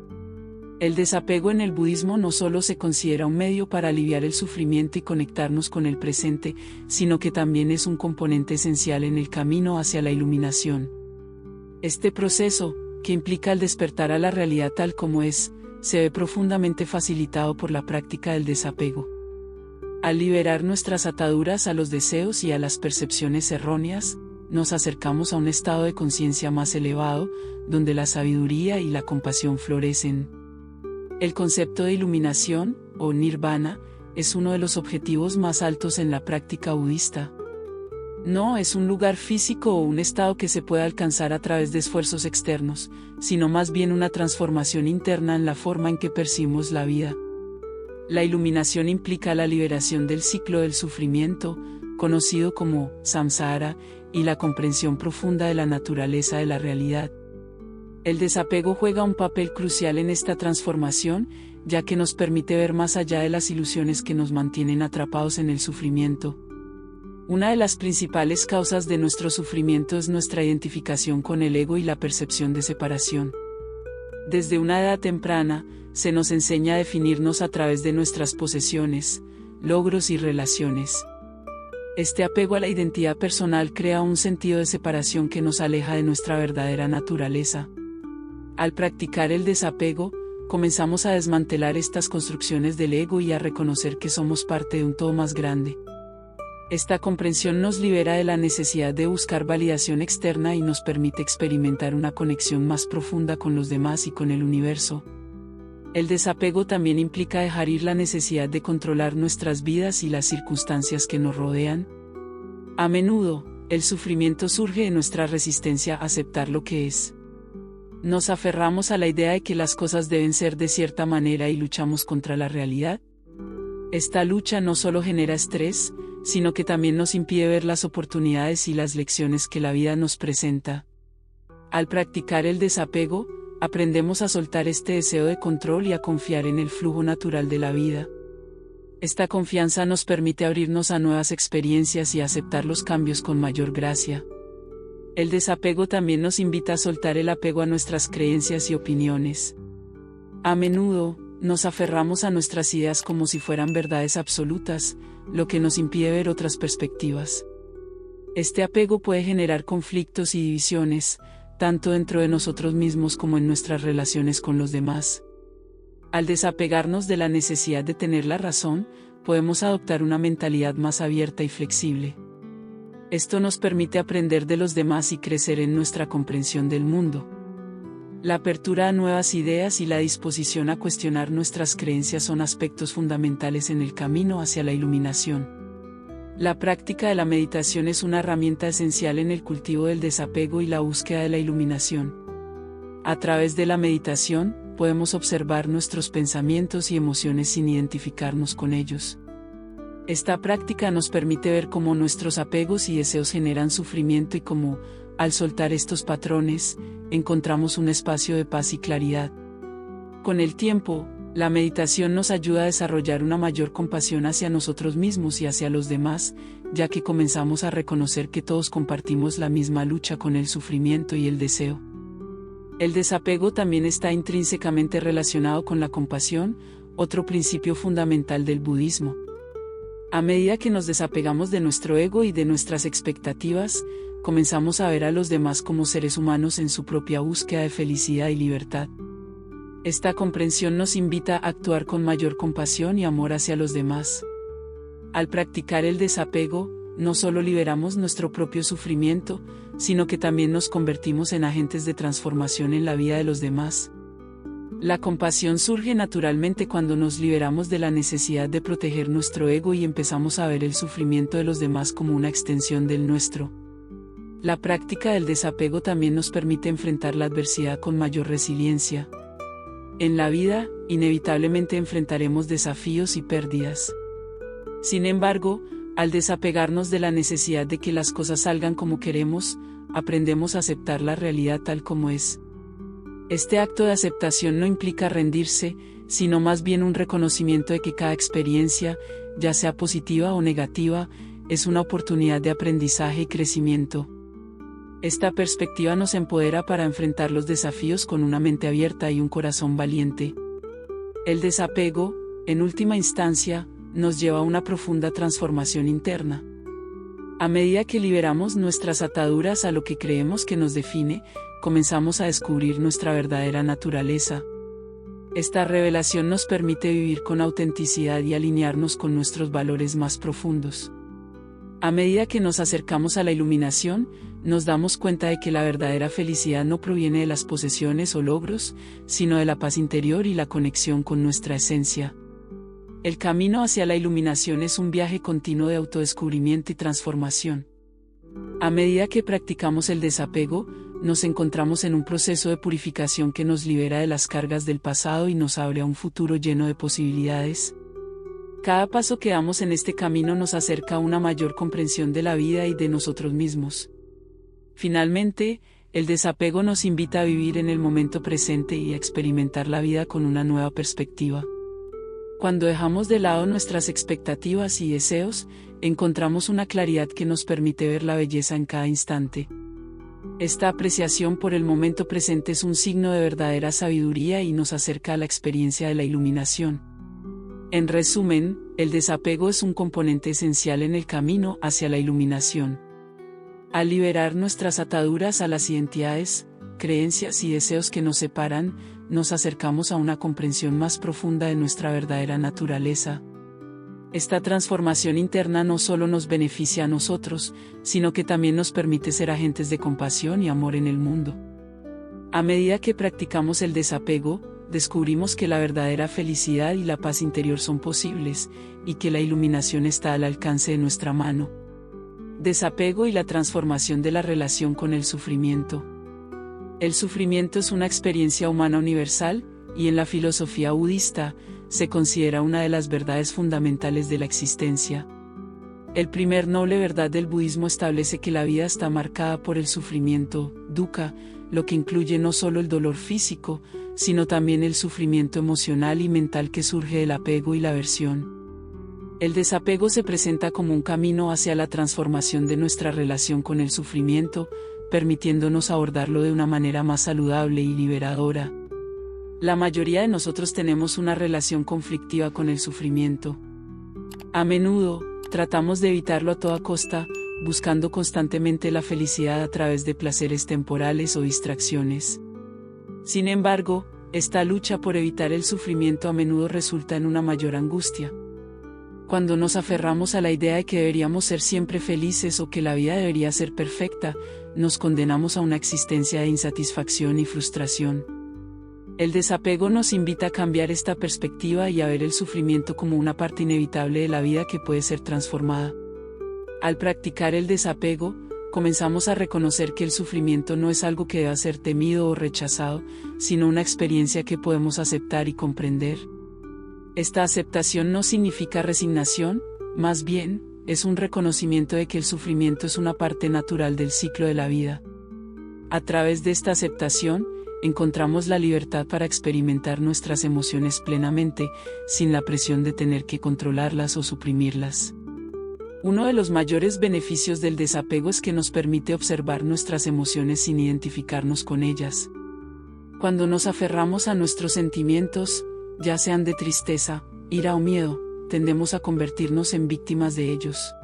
El desapego en el budismo no solo se considera un medio para aliviar el sufrimiento y conectarnos con el presente, sino que también es un componente esencial en el camino hacia la iluminación. Este proceso, que implica el despertar a la realidad tal como es, se ve profundamente facilitado por la práctica del desapego. Al liberar nuestras ataduras a los deseos y a las percepciones erróneas, nos acercamos a un estado de conciencia más elevado, donde la sabiduría y la compasión florecen. El concepto de iluminación, o nirvana, es uno de los objetivos más altos en la práctica budista. No es un lugar físico o un estado que se pueda alcanzar a través de esfuerzos externos, sino más bien una transformación interna en la forma en que percibimos la vida. La iluminación implica la liberación del ciclo del sufrimiento, conocido como samsara, y la comprensión profunda de la naturaleza de la realidad. El desapego juega un papel crucial en esta transformación, ya que nos permite ver más allá de las ilusiones que nos mantienen atrapados en el sufrimiento. Una de las principales causas de nuestro sufrimiento es nuestra identificación con el ego y la percepción de separación. Desde una edad temprana, se nos enseña a definirnos a través de nuestras posesiones, logros y relaciones. Este apego a la identidad personal crea un sentido de separación que nos aleja de nuestra verdadera naturaleza. Al practicar el desapego, comenzamos a desmantelar estas construcciones del ego y a reconocer que somos parte de un todo más grande. Esta comprensión nos libera de la necesidad de buscar validación externa y nos permite experimentar una conexión más profunda con los demás y con el universo. El desapego también implica dejar ir la necesidad de controlar nuestras vidas y las circunstancias que nos rodean. A menudo, el sufrimiento surge de nuestra resistencia a aceptar lo que es. Nos aferramos a la idea de que las cosas deben ser de cierta manera y luchamos contra la realidad. Esta lucha no solo genera estrés, sino que también nos impide ver las oportunidades y las lecciones que la vida nos presenta. Al practicar el desapego, aprendemos a soltar este deseo de control y a confiar en el flujo natural de la vida. Esta confianza nos permite abrirnos a nuevas experiencias y aceptar los cambios con mayor gracia. El desapego también nos invita a soltar el apego a nuestras creencias y opiniones. A menudo, nos aferramos a nuestras ideas como si fueran verdades absolutas, lo que nos impide ver otras perspectivas. Este apego puede generar conflictos y divisiones, tanto dentro de nosotros mismos como en nuestras relaciones con los demás. Al desapegarnos de la necesidad de tener la razón, podemos adoptar una mentalidad más abierta y flexible. Esto nos permite aprender de los demás y crecer en nuestra comprensión del mundo. La apertura a nuevas ideas y la disposición a cuestionar nuestras creencias son aspectos fundamentales en el camino hacia la iluminación. La práctica de la meditación es una herramienta esencial en el cultivo del desapego y la búsqueda de la iluminación. A través de la meditación, podemos observar nuestros pensamientos y emociones sin identificarnos con ellos. Esta práctica nos permite ver cómo nuestros apegos y deseos generan sufrimiento y cómo, al soltar estos patrones, encontramos un espacio de paz y claridad. Con el tiempo, la meditación nos ayuda a desarrollar una mayor compasión hacia nosotros mismos y hacia los demás, ya que comenzamos a reconocer que todos compartimos la misma lucha con el sufrimiento y el deseo. El desapego también está intrínsecamente relacionado con la compasión, otro principio fundamental del budismo. A medida que nos desapegamos de nuestro ego y de nuestras expectativas, comenzamos a ver a los demás como seres humanos en su propia búsqueda de felicidad y libertad. Esta comprensión nos invita a actuar con mayor compasión y amor hacia los demás. Al practicar el desapego, no solo liberamos nuestro propio sufrimiento, sino que también nos convertimos en agentes de transformación en la vida de los demás. La compasión surge naturalmente cuando nos liberamos de la necesidad de proteger nuestro ego y empezamos a ver el sufrimiento de los demás como una extensión del nuestro. La práctica del desapego también nos permite enfrentar la adversidad con mayor resiliencia. En la vida, inevitablemente enfrentaremos desafíos y pérdidas. Sin embargo, al desapegarnos de la necesidad de que las cosas salgan como queremos, aprendemos a aceptar la realidad tal como es. Este acto de aceptación no implica rendirse, sino más bien un reconocimiento de que cada experiencia, ya sea positiva o negativa, es una oportunidad de aprendizaje y crecimiento. Esta perspectiva nos empodera para enfrentar los desafíos con una mente abierta y un corazón valiente. El desapego, en última instancia, nos lleva a una profunda transformación interna. A medida que liberamos nuestras ataduras a lo que creemos que nos define, comenzamos a descubrir nuestra verdadera naturaleza. Esta revelación nos permite vivir con autenticidad y alinearnos con nuestros valores más profundos. A medida que nos acercamos a la iluminación, nos damos cuenta de que la verdadera felicidad no proviene de las posesiones o logros, sino de la paz interior y la conexión con nuestra esencia. El camino hacia la iluminación es un viaje continuo de autodescubrimiento y transformación. A medida que practicamos el desapego, nos encontramos en un proceso de purificación que nos libera de las cargas del pasado y nos abre a un futuro lleno de posibilidades. Cada paso que damos en este camino nos acerca a una mayor comprensión de la vida y de nosotros mismos. Finalmente, el desapego nos invita a vivir en el momento presente y a experimentar la vida con una nueva perspectiva. Cuando dejamos de lado nuestras expectativas y deseos, encontramos una claridad que nos permite ver la belleza en cada instante. Esta apreciación por el momento presente es un signo de verdadera sabiduría y nos acerca a la experiencia de la iluminación. En resumen, el desapego es un componente esencial en el camino hacia la iluminación. Al liberar nuestras ataduras a las identidades, creencias y deseos que nos separan, nos acercamos a una comprensión más profunda de nuestra verdadera naturaleza. Esta transformación interna no solo nos beneficia a nosotros, sino que también nos permite ser agentes de compasión y amor en el mundo. A medida que practicamos el desapego, descubrimos que la verdadera felicidad y la paz interior son posibles, y que la iluminación está al alcance de nuestra mano. Desapego y la transformación de la relación con el sufrimiento. El sufrimiento es una experiencia humana universal, y en la filosofía budista, se considera una de las verdades fundamentales de la existencia. El primer noble verdad del budismo establece que la vida está marcada por el sufrimiento, dukkha, lo que incluye no solo el dolor físico, sino también el sufrimiento emocional y mental que surge del apego y la aversión. El desapego se presenta como un camino hacia la transformación de nuestra relación con el sufrimiento, permitiéndonos abordarlo de una manera más saludable y liberadora. La mayoría de nosotros tenemos una relación conflictiva con el sufrimiento. A menudo, tratamos de evitarlo a toda costa, buscando constantemente la felicidad a través de placeres temporales o distracciones. Sin embargo, esta lucha por evitar el sufrimiento a menudo resulta en una mayor angustia. Cuando nos aferramos a la idea de que deberíamos ser siempre felices o que la vida debería ser perfecta, nos condenamos a una existencia de insatisfacción y frustración. El desapego nos invita a cambiar esta perspectiva y a ver el sufrimiento como una parte inevitable de la vida que puede ser transformada. Al practicar el desapego, comenzamos a reconocer que el sufrimiento no es algo que deba ser temido o rechazado, sino una experiencia que podemos aceptar y comprender. Esta aceptación no significa resignación, más bien, es un reconocimiento de que el sufrimiento es una parte natural del ciclo de la vida. A través de esta aceptación, encontramos la libertad para experimentar nuestras emociones plenamente, sin la presión de tener que controlarlas o suprimirlas. Uno de los mayores beneficios del desapego es que nos permite observar nuestras emociones sin identificarnos con ellas. Cuando nos aferramos a nuestros sentimientos, ya sean de tristeza, ira o miedo, tendemos a convertirnos en víctimas de ellos.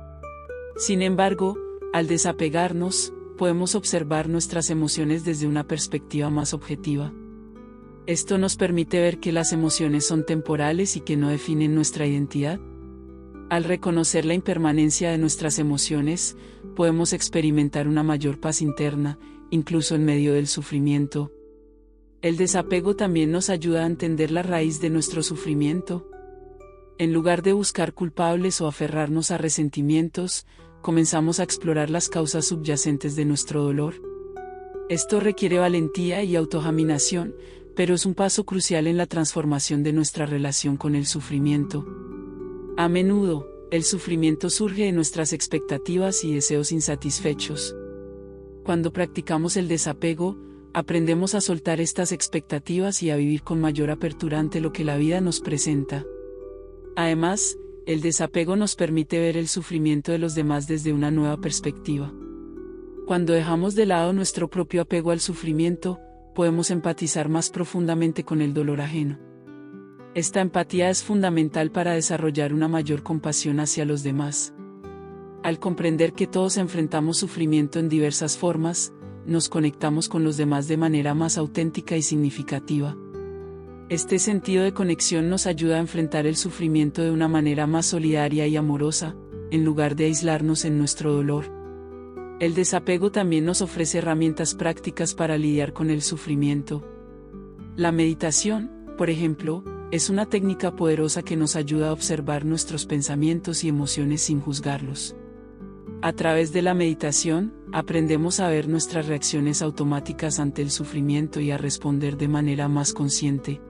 Sin embargo, al desapegarnos, podemos observar nuestras emociones desde una perspectiva más objetiva. Esto nos permite ver que las emociones son temporales y que no definen nuestra identidad. Al reconocer la impermanencia de nuestras emociones, podemos experimentar una mayor paz interna, incluso en medio del sufrimiento. El desapego también nos ayuda a entender la raíz de nuestro sufrimiento. En lugar de buscar culpables o aferrarnos a resentimientos, comenzamos a explorar las causas subyacentes de nuestro dolor. Esto requiere valentía y autoexaminación, pero es un paso crucial en la transformación de nuestra relación con el sufrimiento. A menudo, el sufrimiento surge de nuestras expectativas y deseos insatisfechos. Cuando practicamos el desapego, aprendemos a soltar estas expectativas y a vivir con mayor apertura ante lo que la vida nos presenta. Además, el desapego nos permite ver el sufrimiento de los demás desde una nueva perspectiva. Cuando dejamos de lado nuestro propio apego al sufrimiento, podemos empatizar más profundamente con el dolor ajeno. Esta empatía es fundamental para desarrollar una mayor compasión hacia los demás. Al comprender que todos enfrentamos sufrimiento en diversas formas, nos conectamos con los demás de manera más auténtica y significativa. Este sentido de conexión nos ayuda a enfrentar el sufrimiento de una manera más solidaria y amorosa, en lugar de aislarnos en nuestro dolor. El desapego también nos ofrece herramientas prácticas para lidiar con el sufrimiento. La meditación, por ejemplo, es una técnica poderosa que nos ayuda a observar nuestros pensamientos y emociones sin juzgarlos. A través de la meditación, aprendemos a ver nuestras reacciones automáticas ante el sufrimiento y a responder de manera más consciente.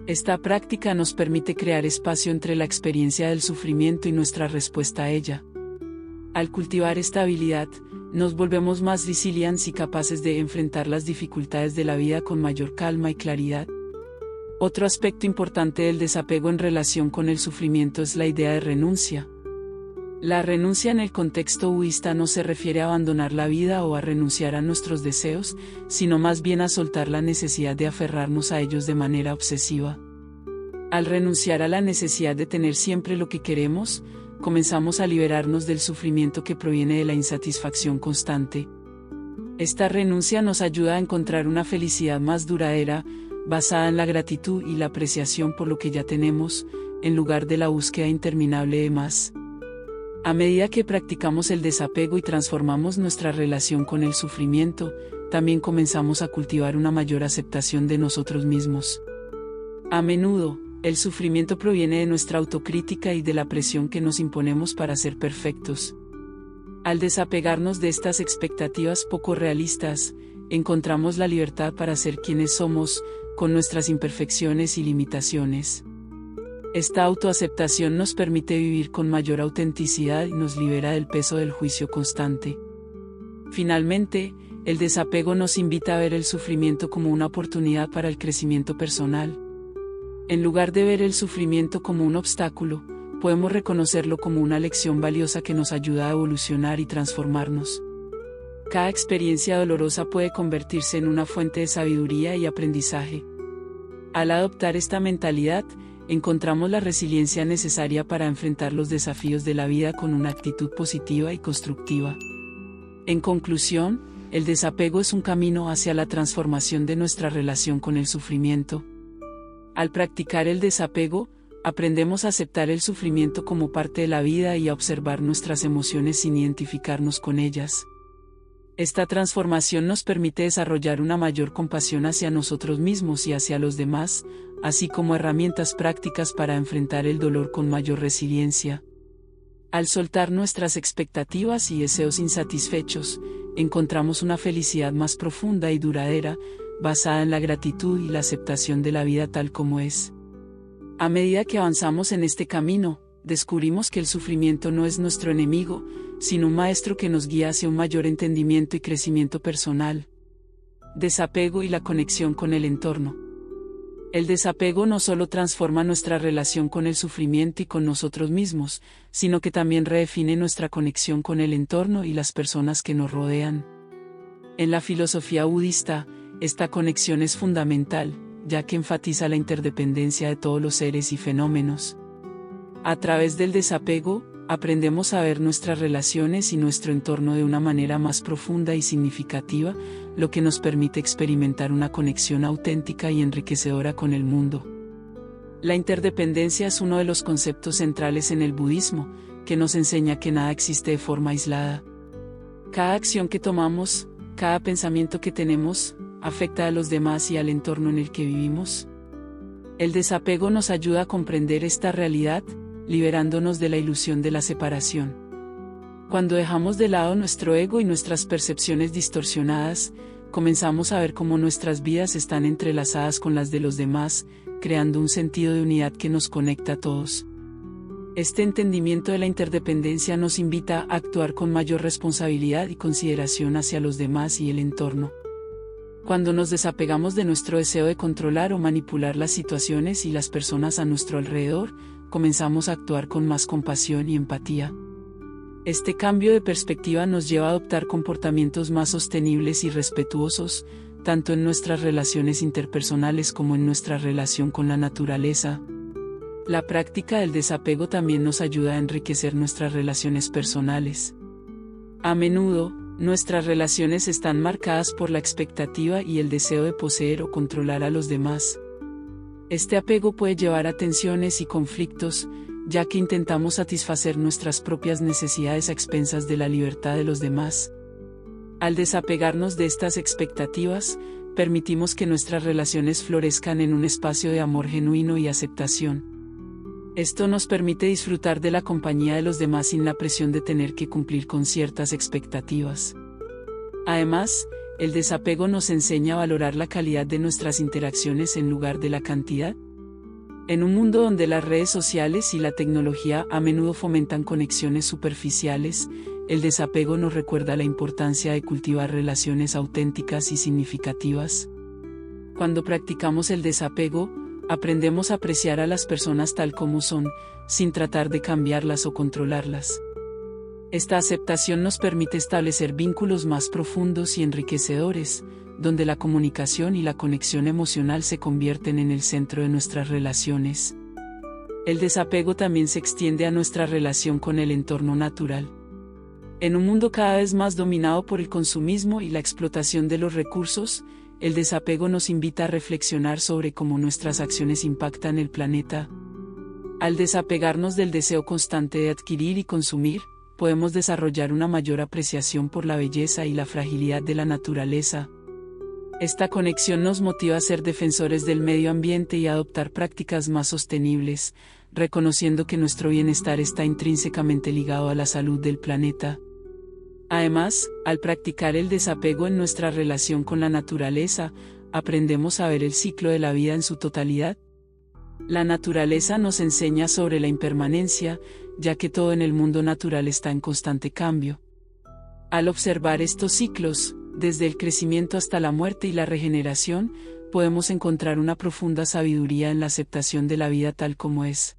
Esta práctica nos permite crear espacio entre la experiencia del sufrimiento y nuestra respuesta a ella. Al cultivar esta habilidad, nos volvemos más resilientes y capaces de enfrentar las dificultades de la vida con mayor calma y claridad. Otro aspecto importante del desapego en relación con el sufrimiento es la idea de renuncia. La renuncia en el contexto budista no se refiere a abandonar la vida o a renunciar a nuestros deseos, sino más bien a soltar la necesidad de aferrarnos a ellos de manera obsesiva. Al renunciar a la necesidad de tener siempre lo que queremos, comenzamos a liberarnos del sufrimiento que proviene de la insatisfacción constante. Esta renuncia nos ayuda a encontrar una felicidad más duradera, basada en la gratitud y la apreciación por lo que ya tenemos, en lugar de la búsqueda interminable de más. A medida que practicamos el desapego y transformamos nuestra relación con el sufrimiento, también comenzamos a cultivar una mayor aceptación de nosotros mismos. A menudo, el sufrimiento proviene de nuestra autocrítica y de la presión que nos imponemos para ser perfectos. Al desapegarnos de estas expectativas poco realistas, encontramos la libertad para ser quienes somos, con nuestras imperfecciones y limitaciones. Esta autoaceptación nos permite vivir con mayor autenticidad y nos libera del peso del juicio constante. Finalmente, el desapego nos invita a ver el sufrimiento como una oportunidad para el crecimiento personal. En lugar de ver el sufrimiento como un obstáculo, podemos reconocerlo como una lección valiosa que nos ayuda a evolucionar y transformarnos. Cada experiencia dolorosa puede convertirse en una fuente de sabiduría y aprendizaje. Al adoptar esta mentalidad, encontramos la resiliencia necesaria para enfrentar los desafíos de la vida con una actitud positiva y constructiva. En conclusión, el desapego es un camino hacia la transformación de nuestra relación con el sufrimiento. Al practicar el desapego, aprendemos a aceptar el sufrimiento como parte de la vida y a observar nuestras emociones sin identificarnos con ellas. Esta transformación nos permite desarrollar una mayor compasión hacia nosotros mismos y hacia los demás, así como herramientas prácticas para enfrentar el dolor con mayor resiliencia. Al soltar nuestras expectativas y deseos insatisfechos, encontramos una felicidad más profunda y duradera, basada en la gratitud y la aceptación de la vida tal como es. A medida que avanzamos en este camino, descubrimos que el sufrimiento no es nuestro enemigo, sino un maestro que nos guía hacia un mayor entendimiento y crecimiento personal. Desapego y la conexión con el entorno. El desapego no solo transforma nuestra relación con el sufrimiento y con nosotros mismos, sino que también redefine nuestra conexión con el entorno y las personas que nos rodean. En la filosofía budista, esta conexión es fundamental, ya que enfatiza la interdependencia de todos los seres y fenómenos. A través del desapego, aprendemos a ver nuestras relaciones y nuestro entorno de una manera más profunda y significativa, lo que nos permite experimentar una conexión auténtica y enriquecedora con el mundo. La interdependencia es uno de los conceptos centrales en el budismo, que nos enseña que nada existe de forma aislada. Cada acción que tomamos, cada pensamiento que tenemos, afecta a los demás y al entorno en el que vivimos. El desapego nos ayuda a comprender esta realidad, liberándonos de la ilusión de la separación. Cuando dejamos de lado nuestro ego y nuestras percepciones distorsionadas, comenzamos a ver cómo nuestras vidas están entrelazadas con las de los demás, creando un sentido de unidad que nos conecta a todos. Este entendimiento de la interdependencia nos invita a actuar con mayor responsabilidad y consideración hacia los demás y el entorno. Cuando nos desapegamos de nuestro deseo de controlar o manipular las situaciones y las personas a nuestro alrededor, comenzamos a actuar con más compasión y empatía. Este cambio de perspectiva nos lleva a adoptar comportamientos más sostenibles y respetuosos, tanto en nuestras relaciones interpersonales como en nuestra relación con la naturaleza. La práctica del desapego también nos ayuda a enriquecer nuestras relaciones personales. A menudo, nuestras relaciones están marcadas por la expectativa y el deseo de poseer o controlar a los demás. Este apego puede llevar a tensiones y conflictos, ya que intentamos satisfacer nuestras propias necesidades a expensas de la libertad de los demás. Al desapegarnos de estas expectativas, permitimos que nuestras relaciones florezcan en un espacio de amor genuino y aceptación. Esto nos permite disfrutar de la compañía de los demás sin la presión de tener que cumplir con ciertas expectativas. Además, el desapego nos enseña a valorar la calidad de nuestras interacciones en lugar de la cantidad. En un mundo donde las redes sociales y la tecnología a menudo fomentan conexiones superficiales, el desapego nos recuerda la importancia de cultivar relaciones auténticas y significativas. Cuando practicamos el desapego, aprendemos a apreciar a las personas tal como son, sin tratar de cambiarlas o controlarlas. Esta aceptación nos permite establecer vínculos más profundos y enriquecedores, donde la comunicación y la conexión emocional se convierten en el centro de nuestras relaciones. El desapego también se extiende a nuestra relación con el entorno natural. En un mundo cada vez más dominado por el consumismo y la explotación de los recursos, el desapego nos invita a reflexionar sobre cómo nuestras acciones impactan el planeta. Al desapegarnos del deseo constante de adquirir y consumir, podemos desarrollar una mayor apreciación por la belleza y la fragilidad de la naturaleza. Esta conexión nos motiva a ser defensores del medio ambiente y a adoptar prácticas más sostenibles, reconociendo que nuestro bienestar está intrínsecamente ligado a la salud del planeta. Además, al practicar el desapego en nuestra relación con la naturaleza, aprendemos a ver el ciclo de la vida en su totalidad. La naturaleza nos enseña sobre la impermanencia, ya que todo en el mundo natural está en constante cambio. Al observar estos ciclos, desde el crecimiento hasta la muerte y la regeneración, podemos encontrar una profunda sabiduría en la aceptación de la vida tal como es.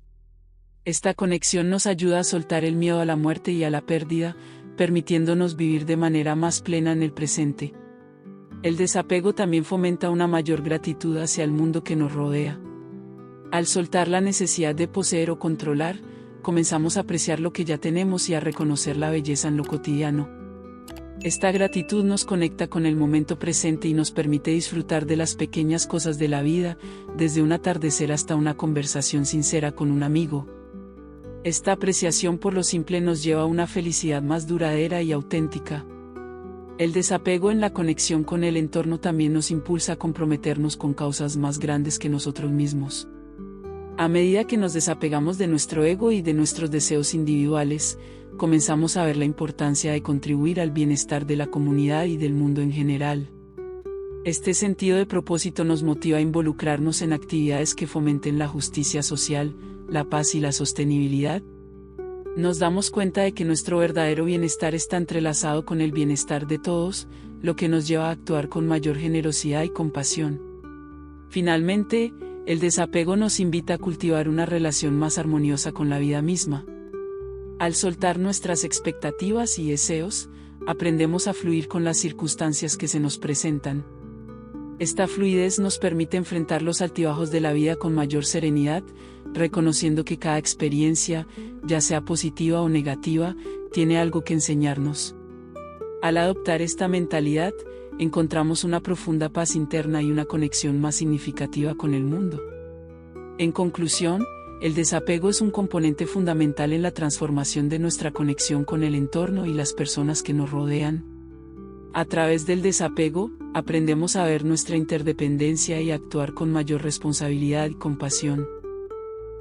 Esta conexión nos ayuda a soltar el miedo a la muerte y a la pérdida, permitiéndonos vivir de manera más plena en el presente. El desapego también fomenta una mayor gratitud hacia el mundo que nos rodea. Al soltar la necesidad de poseer o controlar, comenzamos a apreciar lo que ya tenemos y a reconocer la belleza en lo cotidiano. Esta gratitud nos conecta con el momento presente y nos permite disfrutar de las pequeñas cosas de la vida, desde un atardecer hasta una conversación sincera con un amigo. Esta apreciación por lo simple nos lleva a una felicidad más duradera y auténtica. El desapego en la conexión con el entorno también nos impulsa a comprometernos con causas más grandes que nosotros mismos. A medida que nos desapegamos de nuestro ego y de nuestros deseos individuales, comenzamos a ver la importancia de contribuir al bienestar de la comunidad y del mundo en general. Este sentido de propósito nos motiva a involucrarnos en actividades que fomenten la justicia social, la paz y la sostenibilidad. Nos damos cuenta de que nuestro verdadero bienestar está entrelazado con el bienestar de todos, lo que nos lleva a actuar con mayor generosidad y compasión. Finalmente, el desapego nos invita a cultivar una relación más armoniosa con la vida misma. Al soltar nuestras expectativas y deseos, aprendemos a fluir con las circunstancias que se nos presentan. Esta fluidez nos permite enfrentar los altibajos de la vida con mayor serenidad, reconociendo que cada experiencia, ya sea positiva o negativa, tiene algo que enseñarnos. Al adoptar esta mentalidad, encontramos una profunda paz interna y una conexión más significativa con el mundo. En conclusión, el desapego es un componente fundamental en la transformación de nuestra conexión con el entorno y las personas que nos rodean. A través del desapego, aprendemos a ver nuestra interdependencia y a actuar con mayor responsabilidad y compasión.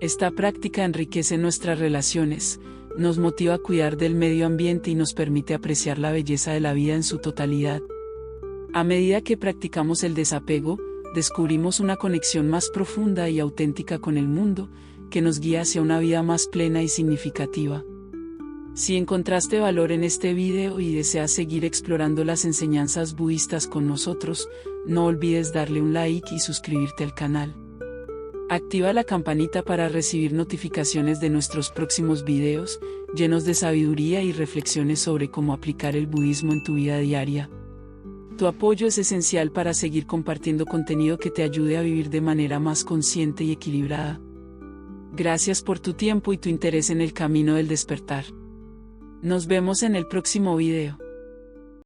Esta práctica enriquece nuestras relaciones, nos motiva a cuidar del medio ambiente y nos permite apreciar la belleza de la vida en su totalidad. A medida que practicamos el desapego, descubrimos una conexión más profunda y auténtica con el mundo, que nos guía hacia una vida más plena y significativa. Si encontraste valor en este video y deseas seguir explorando las enseñanzas budistas con nosotros, no olvides darle un like y suscribirte al canal. Activa la campanita para recibir notificaciones de nuestros próximos videos, llenos de sabiduría y reflexiones sobre cómo aplicar el budismo en tu vida diaria. Tu apoyo es esencial para seguir compartiendo contenido que te ayude a vivir de manera más consciente y equilibrada. Gracias por tu tiempo y tu interés en el camino del despertar. Nos vemos en el próximo video.